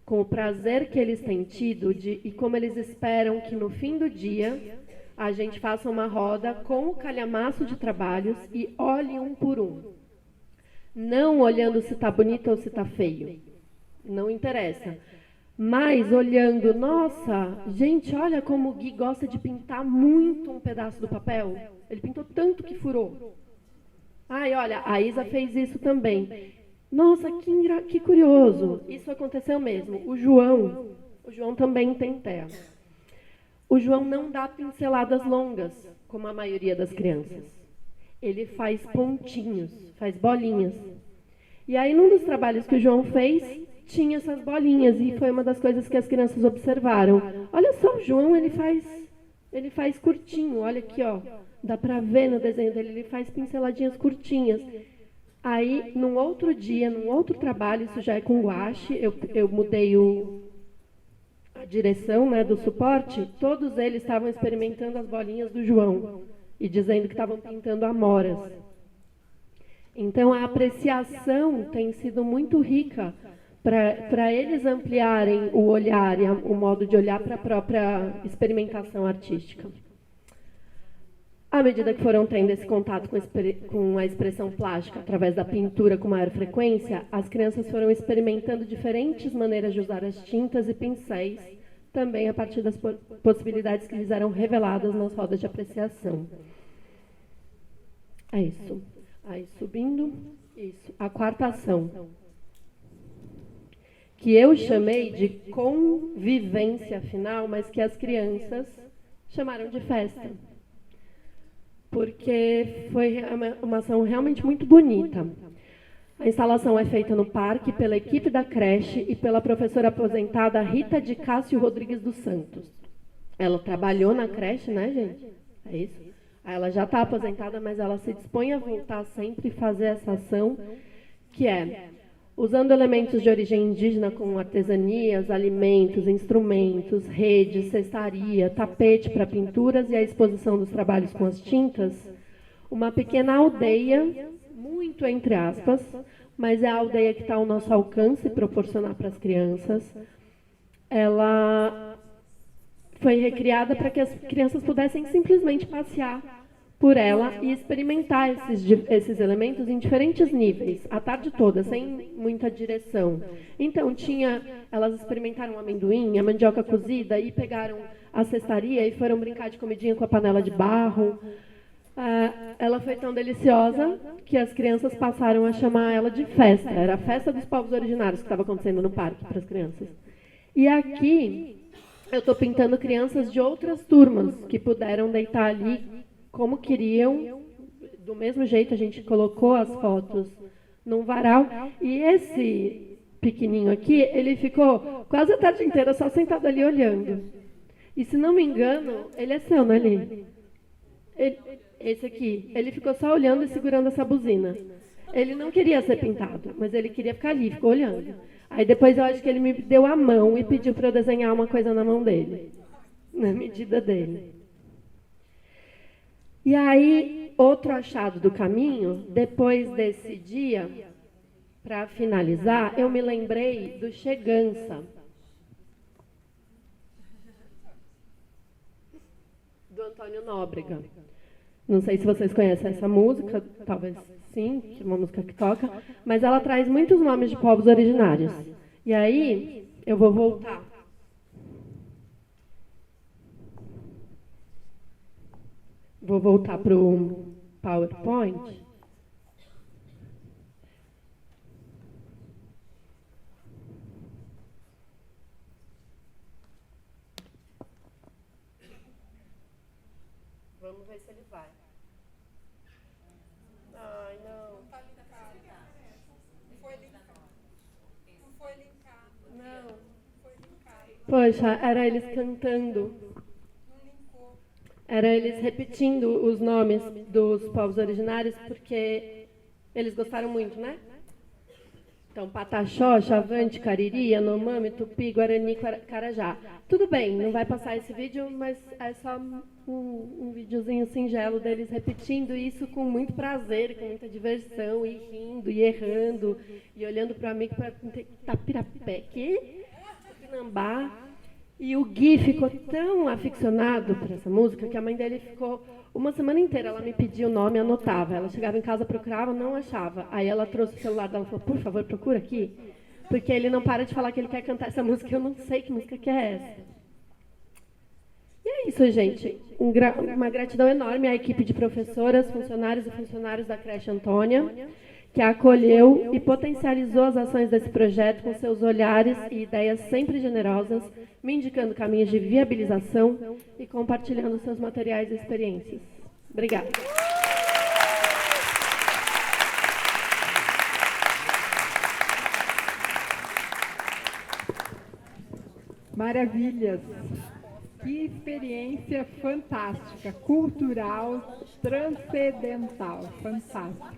com o prazer que eles têm tido e como eles esperam que no fim do dia a gente faça uma roda com o calhamaço de trabalhos e olhe um por um. Não olhando se está bonito ou se está feio. Não interessa. Mas olhando, nossa, gente, olha como o Gui gosta de pintar muito um pedaço do papel. Ele pintou tanto que furou. Ai, olha, a Isa fez isso também. Nossa, que curioso. Isso aconteceu mesmo. O João também tem TEA. O João não dá pinceladas longas, como a maioria das crianças. Ele faz pontinhos, faz bolinhas. E aí, num dos trabalhos que o João fez, tinha essas bolinhas, e foi uma das coisas que as crianças observaram. Olha só, o João, ele faz curtinho, olha aqui, ó. Dá para ver no desenho dele, ele faz pinceladinhas curtinhas. Aí, num outro dia, num outro trabalho, isso já é com guache, eu mudei a direção, né, do suporte, todos eles estavam experimentando as bolinhas do João e dizendo que estavam pintando amoras. Então, a apreciação tem sido muito rica para eles ampliarem o olhar e o modo de olhar para a própria experimentação artística. À medida que foram tendo esse contato com a expressão plástica através da pintura com maior frequência, as crianças foram experimentando diferentes maneiras de usar as tintas e pincéis, também a partir das possibilidades que lhes eram reveladas nas rodas de apreciação. É isso. Aí, subindo. Isso. A quarta ação, que eu chamei de convivência final, mas que as crianças chamaram de festa. Porque foi uma ação realmente muito bonita. A instalação é feita no parque pela equipe da creche e pela professora aposentada Rita de Cássio Rodrigues dos Santos. Ela trabalhou na creche, né, gente? É isso? Ela já está aposentada, mas ela se dispõe a voltar sempre e fazer essa ação, que é usando elementos de origem indígena como artesanias, alimentos, instrumentos, redes, cestaria, tapete para pinturas e a exposição dos trabalhos com as tintas, uma pequena aldeia, muito entre aspas, mas é a aldeia que está ao nosso alcance proporcionar para as crianças. Ela foi recriada para que as crianças pudessem simplesmente passear por ela e experimentar esses elementos em diferentes níveis, a tarde toda, sem muita direção. Então, elas experimentaram o amendoim, a mandioca cozida, e pegaram a cestaria e foram brincar de comidinha com a panela de barro. Ela foi tão deliciosa que as crianças passaram a chamar ela de festa. Era a festa dos povos originários que estava acontecendo no parque para as crianças. E aqui, eu estou pintando crianças de outras turmas que puderam deitar ali como queriam, do mesmo jeito a gente colocou as fotos num varal, e esse pequenininho aqui, ele ficou quase a tarde inteira só sentado ali olhando. E se não me engano, ele é seu, não é, Li? Esse aqui, ele ficou só olhando e segurando essa buzina. Ele não queria ser pintado, mas ele queria ficar ali, ficou olhando. Aí depois eu acho que ele me deu a mão e pediu para eu desenhar uma coisa na mão dele, na medida dele. E aí, outro achado do caminho, depois desse dia, para finalizar, eu me lembrei do Chegança, do Antônio Nóbrega. Não sei se vocês conhecem essa música, talvez sim, que é uma música que toca, mas ela traz muitos nomes de povos originários. E aí, eu vou voltar. Vou voltar para o PowerPoint. Vamos ver se ele vai. Ai, não. Não. Poxa, era eles cantando. Era eles repetindo os nomes dos povos originários, porque eles gostaram muito, né? Então, Pataxó, Chavante, Cariri, Yanomami, Tupi, Guarani, Carajá. Tudo bem, não vai passar esse vídeo, mas é só um videozinho singelo deles repetindo isso com muito prazer, com muita diversão, e rindo, e errando, e olhando para o amigo para Tapirapé, Tupinambá. E o Gui ficou tão aficionado por essa música que a mãe dele ficou uma semana inteira. Ela me pedia o nome, anotava. Ela chegava em casa, procurava, não achava. Aí ela trouxe o celular dela e falou, por favor, procura aqui. Porque ele não para de falar que ele quer cantar essa música. Eu não sei que música que é essa. E é isso, gente. Uma gratidão enorme à equipe de professoras, funcionários e funcionários da creche Antônia, que acolheu e potencializou as ações desse projeto com seus olhares e ideias sempre generosas, me indicando caminhos de viabilização e compartilhando seus materiais e experiências. Obrigada. Maravilhas! Que experiência fantástica, cultural, transcendental, fantástica.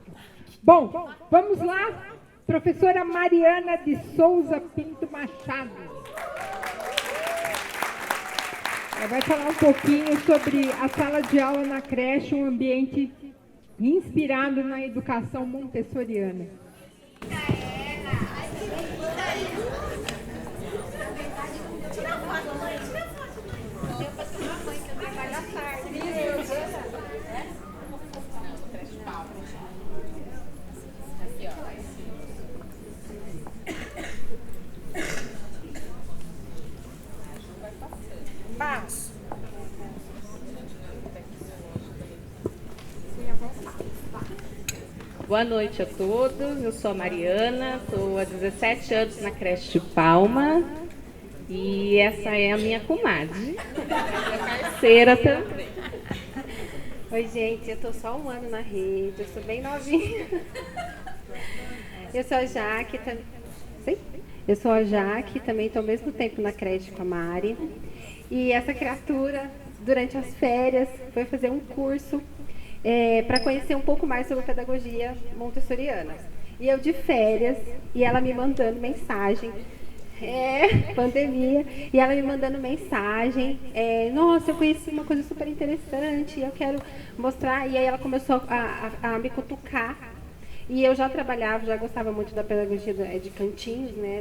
Bom, vamos lá, professora Mariana de Souza Pinto Machado. Ela vai falar um pouquinho sobre a sala de aula na creche, um ambiente inspirado na educação montessoriana. Boa noite a todos, eu sou a Mariana, estou há 17 anos na creche de Palma e essa é a minha comadre, minha parceira também. Oi gente, eu estou só um ano na rede, eu sou bem novinha. Eu sou a Jaque, também estou ao mesmo tempo na creche com a Mari. E essa criatura, durante as férias, foi fazer um curso para conhecer um pouco mais sobre pedagogia montessoriana. E eu de férias, e ela me mandando mensagem, pandemia, e ela me mandando mensagem, nossa, eu conheci uma coisa super interessante, eu quero mostrar, e aí ela começou a me cutucar, e eu já trabalhava, já gostava muito da pedagogia de cantinhos, né,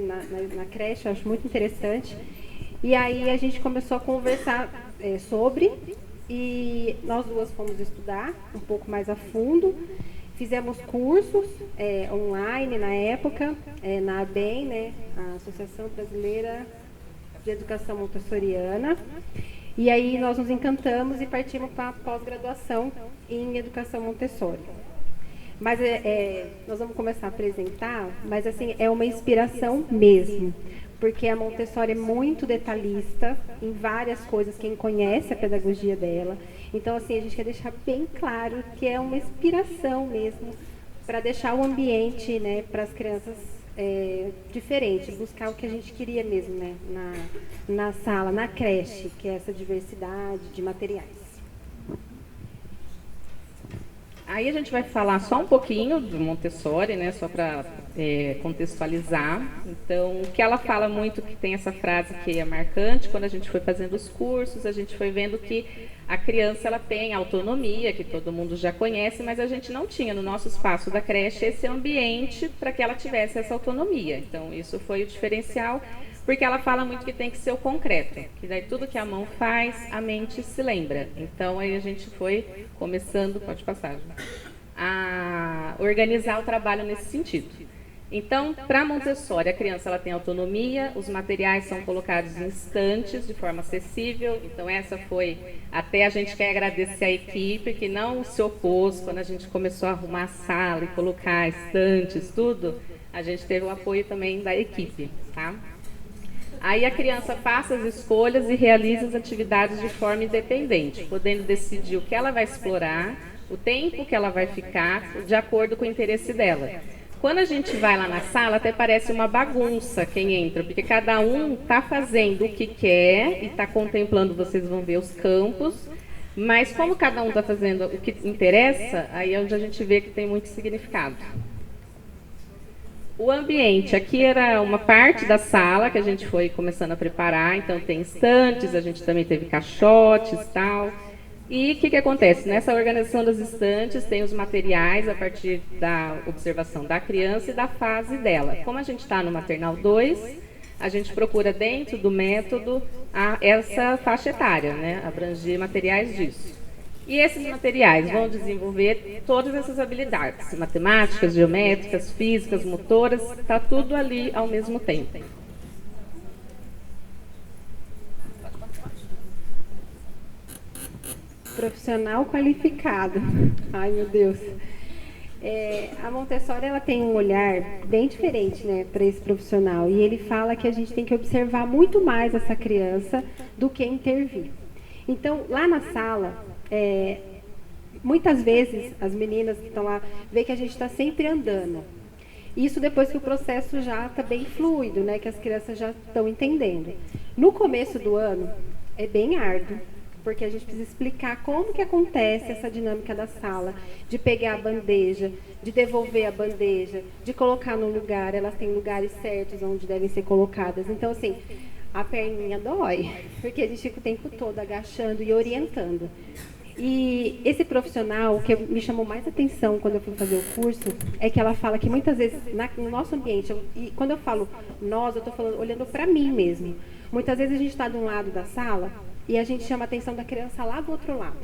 na creche, eu acho muito interessante, e aí a gente começou a conversar sobre, e nós duas fomos estudar um pouco mais a fundo, fizemos cursos online na época, na ABEM, né, a Associação Brasileira de Educação Montessoriana, e aí nós nos encantamos e partimos para a pós-graduação em Educação Montessori. Mas nós vamos começar a apresentar, mas assim, é uma inspiração mesmo, porque a Montessori é muito detalhista em várias coisas, quem conhece a pedagogia dela. Então, assim, a gente quer deixar bem claro que é uma inspiração mesmo para deixar o ambiente, né, para as crianças diferente, buscar o que a gente queria mesmo, né, na sala, na creche, que é essa diversidade de materiais. Aí a gente vai falar só um pouquinho do Montessori, né, só para contextualizar. Então, o que ela fala muito, que tem essa frase que é marcante, quando a gente foi fazendo os cursos, a gente foi vendo que a criança ela tem autonomia, que todo mundo já conhece, mas a gente não tinha no nosso espaço da creche esse ambiente para que ela tivesse essa autonomia. Então, isso foi o diferencial, porque ela fala muito que tem que ser o concreto, que daí tudo que a mão faz, a mente se lembra. Então, aí a gente foi começando, pode passar, a organizar o trabalho nesse sentido. Então, para Montessori, a criança ela tem autonomia, os materiais são colocados em estantes, de forma acessível. Então, essa foi, até a gente quer agradecer a equipe, que não se opôs quando a gente começou a arrumar a sala e colocar estantes, tudo. A gente teve o apoio também da equipe, tá? Aí a criança passa as escolhas e realiza as atividades de forma independente, podendo decidir o que ela vai explorar, o tempo que ela vai ficar, de acordo com o interesse dela. Quando a gente vai lá na sala, até parece uma bagunça quem entra, porque cada um está fazendo o que quer e está contemplando, vocês vão ver os campos, mas como cada um está fazendo o que interessa, aí é onde a gente vê que tem muito significado. O ambiente, aqui era uma parte da sala que a gente foi começando a preparar, então tem estantes, a gente também teve caixotes e tal. E o que acontece? Nessa organização das estantes tem os materiais a partir da observação da criança e da fase dela. Como a gente está no maternal 2, a gente procura dentro do método essa faixa etária, né? Abranger materiais disso. E esses materiais vão desenvolver todas essas habilidades, matemáticas, geométricas, físicas, motoras, está tudo ali ao mesmo tempo. Profissional qualificado. Ai, meu Deus. A Montessori ela tem um olhar bem diferente, né, para esse profissional. E ele fala que a gente tem que observar muito mais essa criança do que intervir. Então, lá na sala, muitas vezes as meninas que estão lá veem que a gente está sempre andando. Isso depois que o processo já está bem fluido, né, que as crianças já estão entendendo. No começo do ano, é bem árduo, porque a gente precisa explicar como que acontece essa dinâmica da sala, de pegar a bandeja, de devolver a bandeja, de colocar no lugar, elas têm lugares certos onde devem ser colocadas. Então, assim, a perninha dói, porque a gente fica o tempo todo agachando e orientando. E esse profissional, o que me chamou mais atenção quando eu fui fazer o curso, é que ela fala que muitas vezes, no nosso ambiente, e quando eu falo nós, eu estou falando olhando para mim mesmo. Muitas vezes a gente está de um lado da sala e a gente chama a atenção da criança lá do outro lado.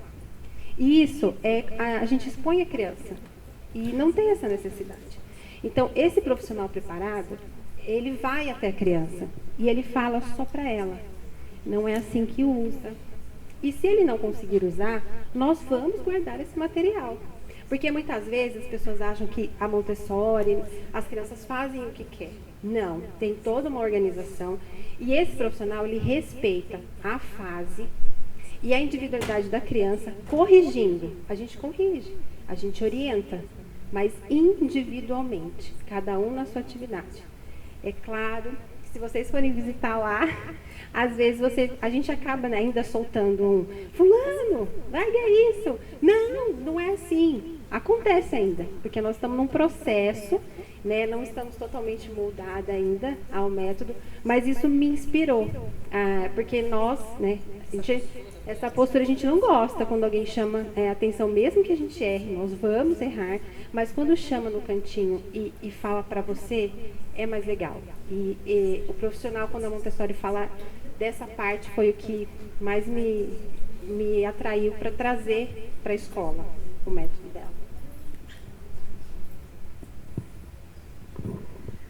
E isso, a gente expõe a criança. E não tem essa necessidade. Então, esse profissional preparado, ele vai até a criança e ele fala só para ela. Não é assim que usa. E se ele não conseguir usar, nós vamos guardar esse material. Porque muitas vezes as pessoas acham que a Montessori, as crianças fazem o que quer. Não, tem toda uma organização. E esse profissional, ele respeita a fase e a individualidade da criança, corrigindo. A gente corrige, a gente orienta, mas individualmente, cada um na sua atividade. É claro que se vocês forem visitar lá, às vezes a gente acaba, né, ainda soltando um fulano, larga isso. Não, não é assim. Acontece ainda, porque nós estamos num processo, né, não estamos totalmente moldados ainda ao método, mas isso me inspirou, porque nós, né, essa postura a gente não gosta quando alguém chama atenção, mesmo que a gente erre, nós vamos errar, mas quando chama no cantinho e fala para você, é mais legal. E o profissional, quando a Montessori fala dessa parte, foi o que mais me atraiu para trazer para a escola o método dela.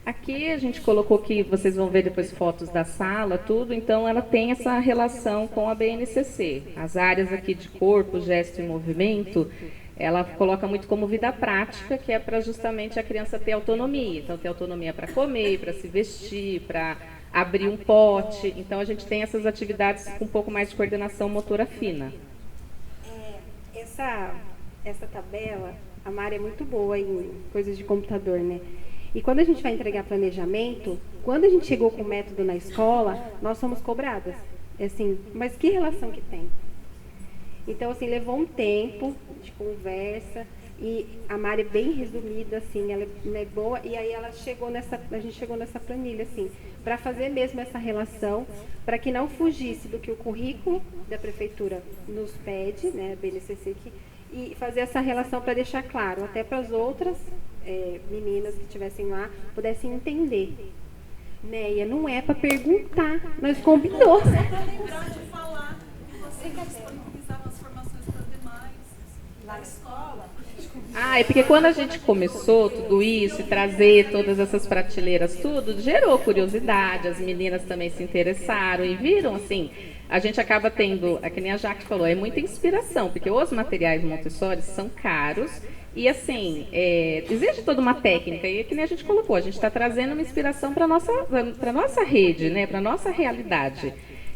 Aqui a gente colocou que vocês vão ver depois fotos da sala, tudo, então ela tem essa relação com a BNCC. As áreas aqui de corpo, gesto e movimento, ela coloca muito como vida prática, que é para justamente a criança ter autonomia. Então, ter autonomia para comer, para se vestir, para abrir um pote. Então, a gente tem essas atividades com um pouco mais de coordenação motora fina. Essa tabela, a Mari é muito boa em coisas de computador, né? E quando a gente vai entregar planejamento, quando a gente chegou com o método na escola, nós somos cobradas. Assim, mas que relação que tem? Então, assim, levou um tempo de conversa e a Mari é bem resumida, assim, ela é boa. E aí a gente chegou nessa planilha, assim, para fazer mesmo essa relação, para que não fugisse do que o currículo da prefeitura nos pede, né, a BNCC, e fazer essa relação para deixar claro, até para as outras meninas que estivessem lá, pudessem entender. Neia, não é para perguntar, nós combinou. Só para lembrar de falar que você quer disponibilizar as formações para os demais, lá na escola. É porque quando a gente começou tudo isso, trazer todas essas prateleiras, tudo, gerou curiosidade, as meninas também se interessaram e viram, assim, a gente acaba tendo, que nem a Jaque falou, é muita inspiração, porque os materiais Montessori são caros e, assim, exige toda uma técnica, e que nem a gente colocou, a gente está trazendo uma inspiração para a nossa rede, né, para a nossa realidade.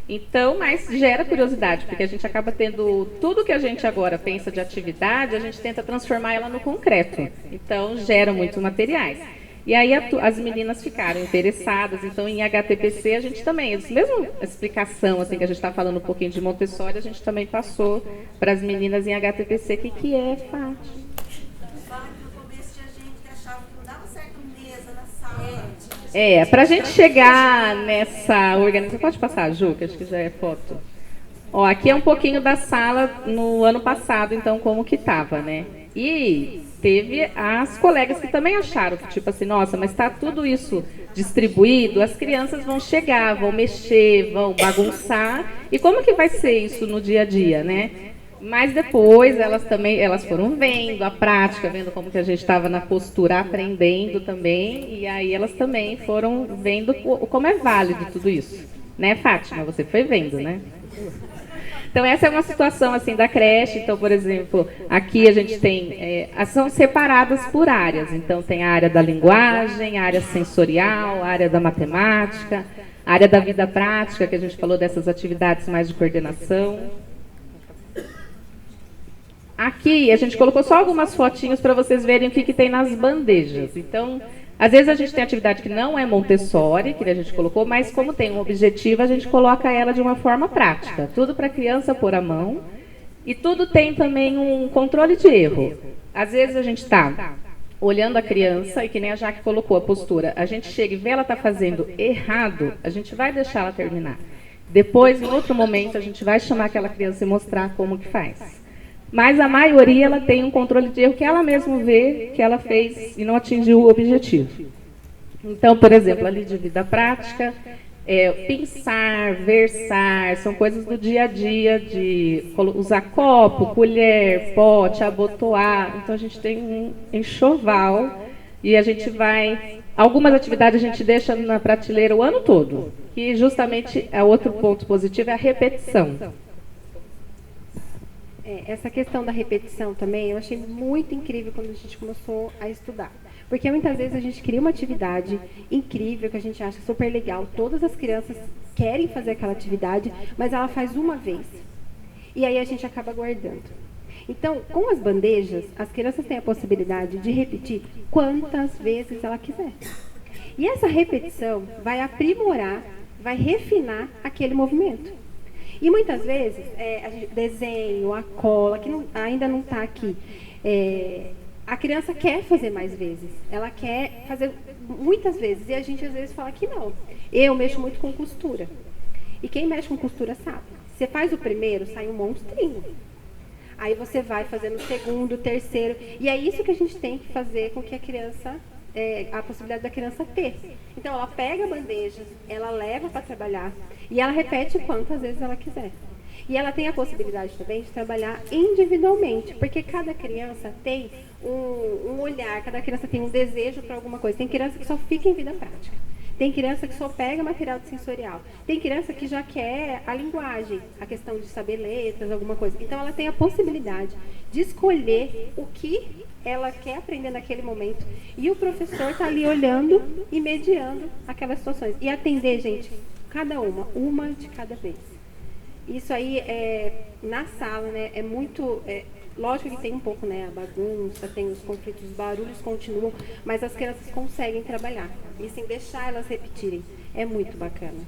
Então, mas gera curiosidade, porque a gente acaba tendo tudo que a gente agora pensa de atividade, a gente tenta transformar ela no concreto. Então, gera muitos materiais. E aí as meninas ficaram interessadas, então em HTPC a gente também, mesma explicação assim, que a gente está falando um pouquinho de Montessori, a gente também passou para as meninas em HTPC, que é fácil. No começo tinha gente que achava que Para a gente chegar nessa organização... Pode passar, Ju, que acho que já é foto. Ó, aqui é um pouquinho da sala no ano passado, então, como que estava, né? E teve as colegas que também acharam que, tipo assim, nossa, mas está tudo isso distribuído, as crianças vão chegar, vão mexer, vão bagunçar. E como que vai ser isso no dia a dia, né? Mas depois elas foram vendo a prática, vendo como que a gente estava na postura, aprendendo também, e aí elas também foram vendo como é válido tudo isso. Né, Fátima? Você foi vendo, né? Então, essa é uma situação assim da creche. Então, por exemplo, aqui a gente tem... são separadas por áreas. Então, tem a área da linguagem, a área sensorial, a área da matemática, a área da vida prática, que a gente falou dessas atividades mais de coordenação. Aqui, a gente colocou só algumas fotinhos para vocês verem o que tem nas bandejas. Então, às vezes a gente tem atividade que não é Montessori, que a gente colocou, mas como tem um objetivo, a gente coloca ela de uma forma prática. Tudo para a criança pôr a mão. E tudo tem também um controle de erro. Às vezes a gente está olhando a criança, e que nem a Jaque colocou a postura, a gente chega e vê ela está fazendo errado, a gente vai deixar ela terminar. Depois, em outro momento, a gente vai chamar aquela criança e mostrar como que faz. Mas a maioria ela tem um controle de erro que ela mesma vê que ela fez e não atingiu o objetivo. Então, por exemplo, ali de vida prática, pensar, versar, são coisas do dia a dia, de usar copo, colher, pote, abotoar. Então, a gente tem um enxoval e a gente vai... Algumas atividades a gente deixa na prateleira o ano todo, que justamente é outro ponto positivo, é a repetição. Essa questão da repetição também, eu achei muito incrível quando a gente começou a estudar. Porque muitas vezes a gente cria uma atividade incrível, que a gente acha super legal, todas as crianças querem fazer aquela atividade, mas ela faz uma vez. E aí a gente acaba guardando. Então, com as bandejas, as crianças têm a possibilidade de repetir quantas vezes ela quiser. E essa repetição vai aprimorar, vai refinar aquele movimento. E muitas vezes, desenho, a cola, que ainda não está aqui, a criança quer fazer mais vezes, ela quer fazer muitas vezes, e a gente às vezes fala que não. Eu mexo muito com costura, e quem mexe com costura sabe. Você faz o primeiro, sai um monstrinho. Aí você vai fazendo o segundo, o terceiro, e é isso que a gente tem que fazer com que a criança... a possibilidade da criança ter. Então, ela pega a bandeja, ela leva para trabalhar e ela repete quantas vezes ela quiser. E ela tem a possibilidade também de trabalhar individualmente, porque cada criança tem um olhar, cada criança tem um desejo para alguma coisa. Tem criança que só fica em vida prática. Tem criança que só pega material sensorial. Tem criança que já quer a linguagem, a questão de saber letras, alguma coisa. Então, ela tem a possibilidade de escolher o que ela quer aprender naquele momento. E o professor está ali olhando e mediando aquelas situações. E atender, gente, cada uma de cada vez. Isso aí, na sala, né, é muito... lógico que tem um pouco, né, a bagunça, tem os conflitos, os barulhos continuam, mas as crianças conseguem trabalhar. E sem deixar elas repetirem. É muito bacana.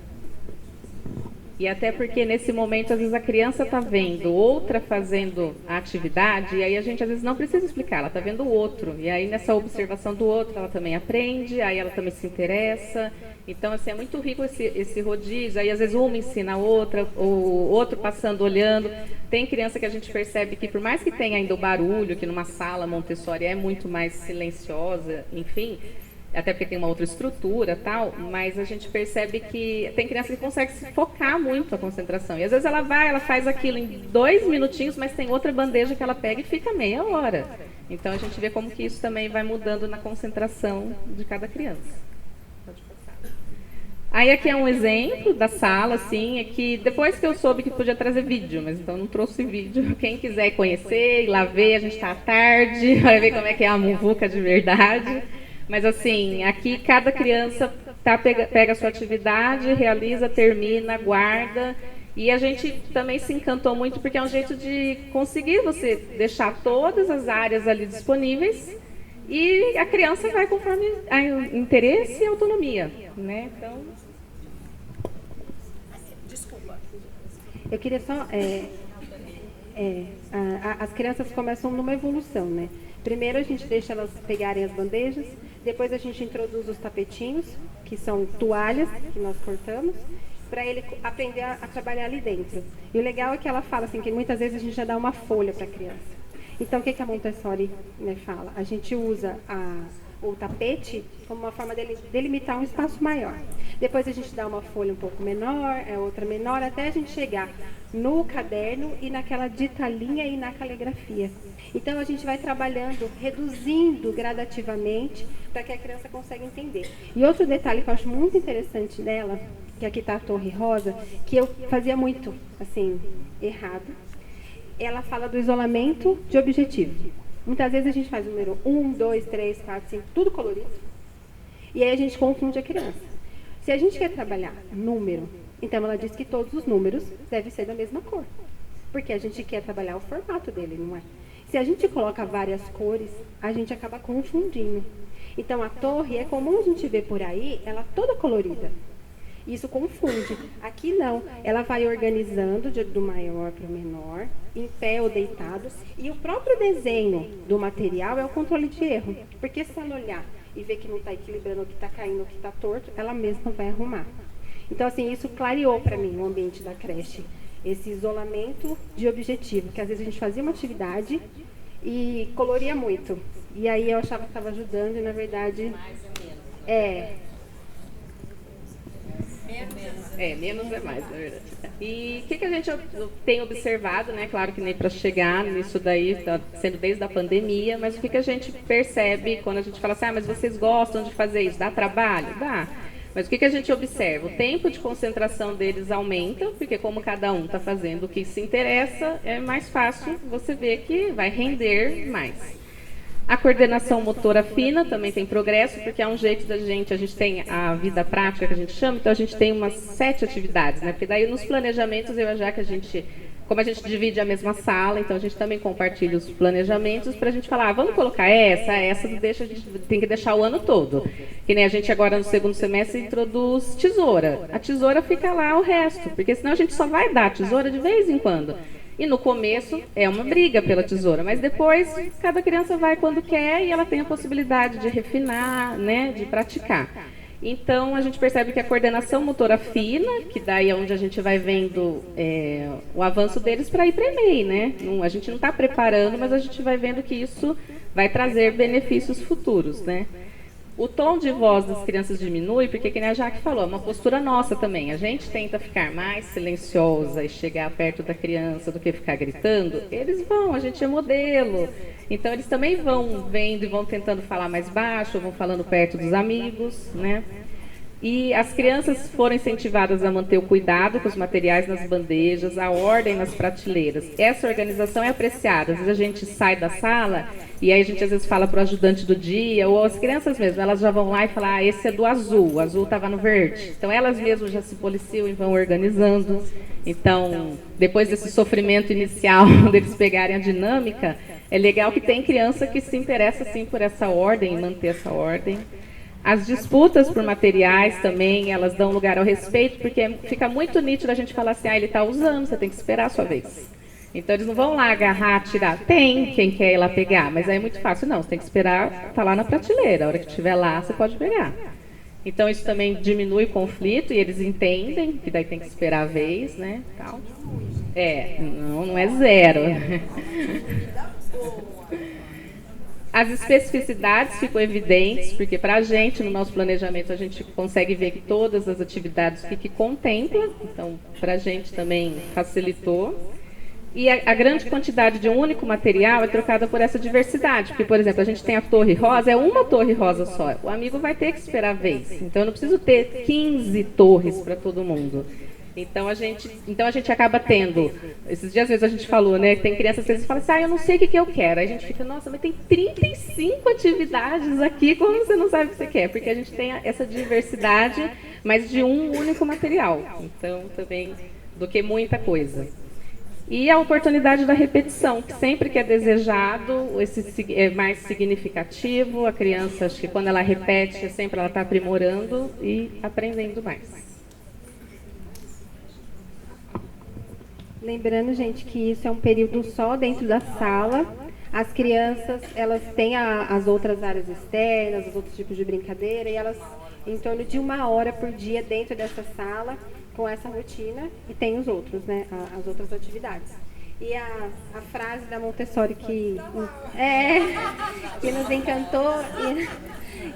E até porque nesse momento, às vezes a criança está vendo outra fazendo a atividade, e aí a gente às vezes não precisa explicar, ela está vendo o outro. E aí nessa observação do outro, ela também aprende, aí ela também se interessa. Então, assim, é muito rico esse rodízio. Aí às vezes uma ensina a outra, o outro passando, olhando. Tem criança que a gente percebe que por mais que tenha ainda o barulho, que numa sala Montessori é muito mais silenciosa, enfim... até porque tem uma outra estrutura tal, mas a gente percebe que tem criança que consegue se focar muito a concentração. E às vezes ela faz aquilo em 2 minutinhos, mas tem outra bandeja que ela pega e fica meia hora. Então a gente vê como que isso também vai mudando na concentração de cada criança. Pode passar. Aí aqui é um exemplo da sala, assim, é que depois que eu soube que podia trazer vídeo, mas então não trouxe vídeo. Quem quiser conhecer, ir lá ver, a gente está à tarde, vai ver como é que é a muvuca de verdade. Mas assim, aqui cada criança pega a sua atividade, realiza, termina, guarda. E a gente também se encantou muito porque é um jeito de conseguir você deixar todas as áreas ali disponíveis e a criança vai conforme o interesse e a autonomia, né? Então... Desculpa. Eu queria só... as crianças começam numa evolução, né? Primeiro a gente deixa elas pegarem as bandejas, Depois a gente introduz os tapetinhos, que são toalhas que nós cortamos, para ele aprender a trabalhar ali dentro. E o legal é que ela fala assim, que muitas vezes a gente já dá uma folha para a criança. Então, o que a Montessori, né, fala? A gente usa o tapete como uma forma de delimitar um espaço maior. Depois a gente dá uma folha um pouco menor, outra menor, até a gente chegar no caderno e naquela dita linha e na caligrafia. Então a gente vai trabalhando, reduzindo gradativamente para que a criança consiga entender. E outro detalhe que eu acho muito interessante dela, que aqui está a torre rosa, que eu fazia muito, assim, errado. Ela fala do isolamento de objetivo. Muitas vezes a gente faz o número 1, 2, 3, 4, 5, tudo colorido. E aí a gente confunde a criança. Se a gente quer trabalhar número, então ela diz que todos os números devem ser da mesma cor. Porque a gente quer trabalhar o formato dele, não é? Se a gente coloca várias cores, a gente acaba confundindo. Então a torre é comum a gente ver por aí, ela toda colorida. Isso confunde. Aqui não. Ela vai organizando do maior para o menor, em pé ou deitado. E o próprio desenho do material é o controle de erro. Porque se ela olhar e ver que não está equilibrando, que está caindo, que está torto, ela mesma vai arrumar. Então, assim, isso clareou para mim o ambiente da creche. Esse isolamento de objetivo. Que às vezes a gente fazia uma atividade e coloria muito. E aí eu achava que estava ajudando e, na verdade, menos é mais, na verdade. E o que a gente tem observado, né? Claro que nem para chegar nisso daí, está sendo desde a pandemia, mas o que a gente percebe quando a gente fala assim, mas vocês gostam de fazer isso? Dá trabalho? Dá. Mas o que a gente observa? O tempo de concentração deles aumenta, porque como cada um está fazendo o que se interessa, é mais fácil você ver que vai render mais. A coordenação motora fina também tem progresso, porque é um jeito a gente tem a vida prática que a gente chama, então a gente tem umas 7 atividades, né? Porque daí nos planejamentos eu já que como a gente divide a mesma sala, então a gente também compartilha os planejamentos para a gente falar, vamos colocar essa a gente tem que deixar o ano todo. Que nem a gente agora no segundo semestre introduz tesoura. A tesoura fica lá o resto, porque senão a gente só vai dar tesoura de vez em quando. E no começo é uma briga pela tesoura, mas depois cada criança vai quando quer e ela tem a possibilidade de refinar, né, de praticar. Então a gente percebe que a coordenação motora fina, que daí é onde a gente vai vendo o avanço deles para ir para EMEI, né? A gente não está preparando, mas a gente vai vendo que isso vai trazer benefícios futuros, né? O tom de voz das crianças diminui, porque, como a Jaque falou, é uma postura nossa também. A gente tenta ficar mais silenciosa e chegar perto da criança do que ficar gritando. Eles vão, a gente é modelo. Então, eles também vão vendo e vão tentando falar mais baixo, vão falando perto dos amigos, né? E as crianças foram incentivadas a manter o cuidado com os materiais nas bandejas, a ordem nas prateleiras. Essa organização é apreciada. Às vezes a gente sai da sala e aí a gente às vezes fala para o ajudante do dia, ou as crianças mesmo, elas já vão lá e falam, esse é do azul, o azul estava no verde. Então elas mesmas já se policiam e vão organizando. Então, depois desse sofrimento inicial deles pegarem a dinâmica, é legal que tem criança que se interessa sim por essa ordem e manter essa ordem. As disputas por materiais também, elas dão lugar ao respeito, porque fica muito nítido a gente falar assim, ele está usando, você tem que esperar a sua vez. Então, eles não vão lá agarrar, tirar. Tem quem quer ir lá pegar, mas aí é muito fácil. Não, você tem que esperar, tá lá na prateleira. A hora que estiver lá, você pode pegar. Então, isso também diminui o conflito e eles entendem que daí tem que esperar a vez, né? Tal. Não é zero. As especificidades ficam evidentes, porque para a gente, no nosso planejamento, a gente consegue ver que todas as atividades que contempla, então para a gente também facilitou. E a grande quantidade de um único material é trocada por essa diversidade, porque, por exemplo, a gente tem a torre rosa, é uma torre rosa só, o amigo vai ter que esperar a vez, então eu não preciso ter 15 torres para todo mundo. Então a gente acaba tendo, esses dias às vezes a gente falou, né, que tem crianças que às vezes falam assim, eu não sei o que eu quero. Aí a gente fica, nossa, mas tem 35 atividades aqui, como você não sabe o que você quer? Porque a gente tem essa diversidade, mas de um único material. Então, também, do que muita coisa. E a oportunidade da repetição, que sempre que é desejado, esse é mais significativo, a criança, acho que quando ela repete, sempre ela está aprimorando e aprendendo mais. Lembrando, gente, que isso é um período só dentro da sala. As crianças, elas têm as outras áreas externas, os outros tipos de brincadeira, e elas, em torno de 1 hora por dia dentro dessa sala, com essa rotina, e tem os outros, né, as outras atividades. E a frase da Montessori que nos encantou,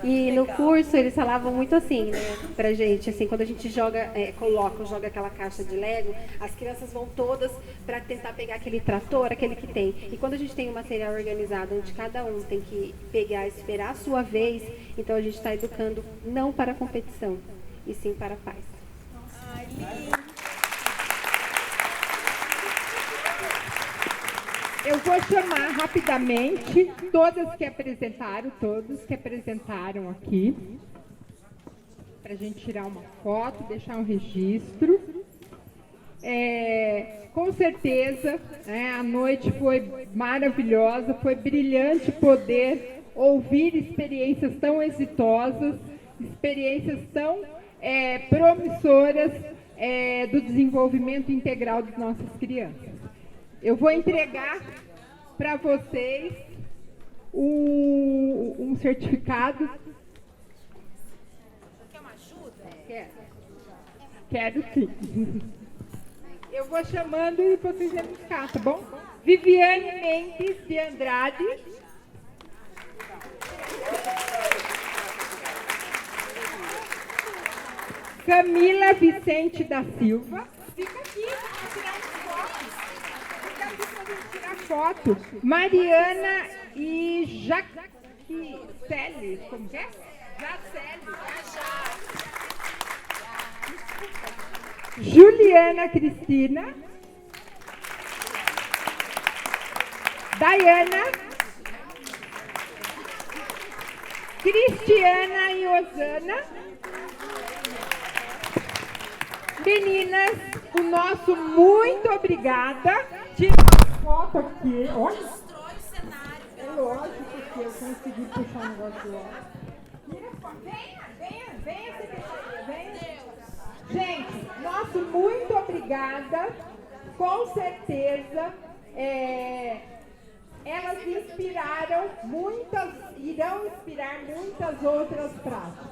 e no curso eles falavam muito assim, né, pra gente, assim, quando a gente joga aquela caixa de Lego, as crianças vão todas para tentar pegar aquele trator, aquele que tem. E quando a gente tem um material organizado, onde cada um tem que pegar, esperar a sua vez, então a gente está educando não para a competição, e sim para a paz. Ai, lindo. Eu vou chamar rapidamente todos que apresentaram aqui, para a gente tirar uma foto, deixar um registro. Com certeza, a noite foi maravilhosa, foi brilhante poder ouvir experiências tão exitosas, experiências tão promissoras do desenvolvimento integral de nossas crianças. Eu vou entregar para vocês um certificado. Quer uma ajuda? Quero sim. Eu vou chamando e vocês vão buscar, tá bom? Viviane Mendes de Andrade. Camila Vicente da Silva. Fica aqui para tirar fotos. Fica aqui para tirar foto. Mariana e Jaceli. Como que é? Jaceli. Juliana Cristina. Daiana. Cristiana e Osana. Meninas, o nosso muito obrigada. Tira uma foto aqui. Olha. Destrói o cenário. É lógico que eu consegui puxar um negócio lá. Venha, secretaria, venha. Gente, nosso muito obrigada. Com certeza, elas inspiraram muitas, irão inspirar muitas outras práticas.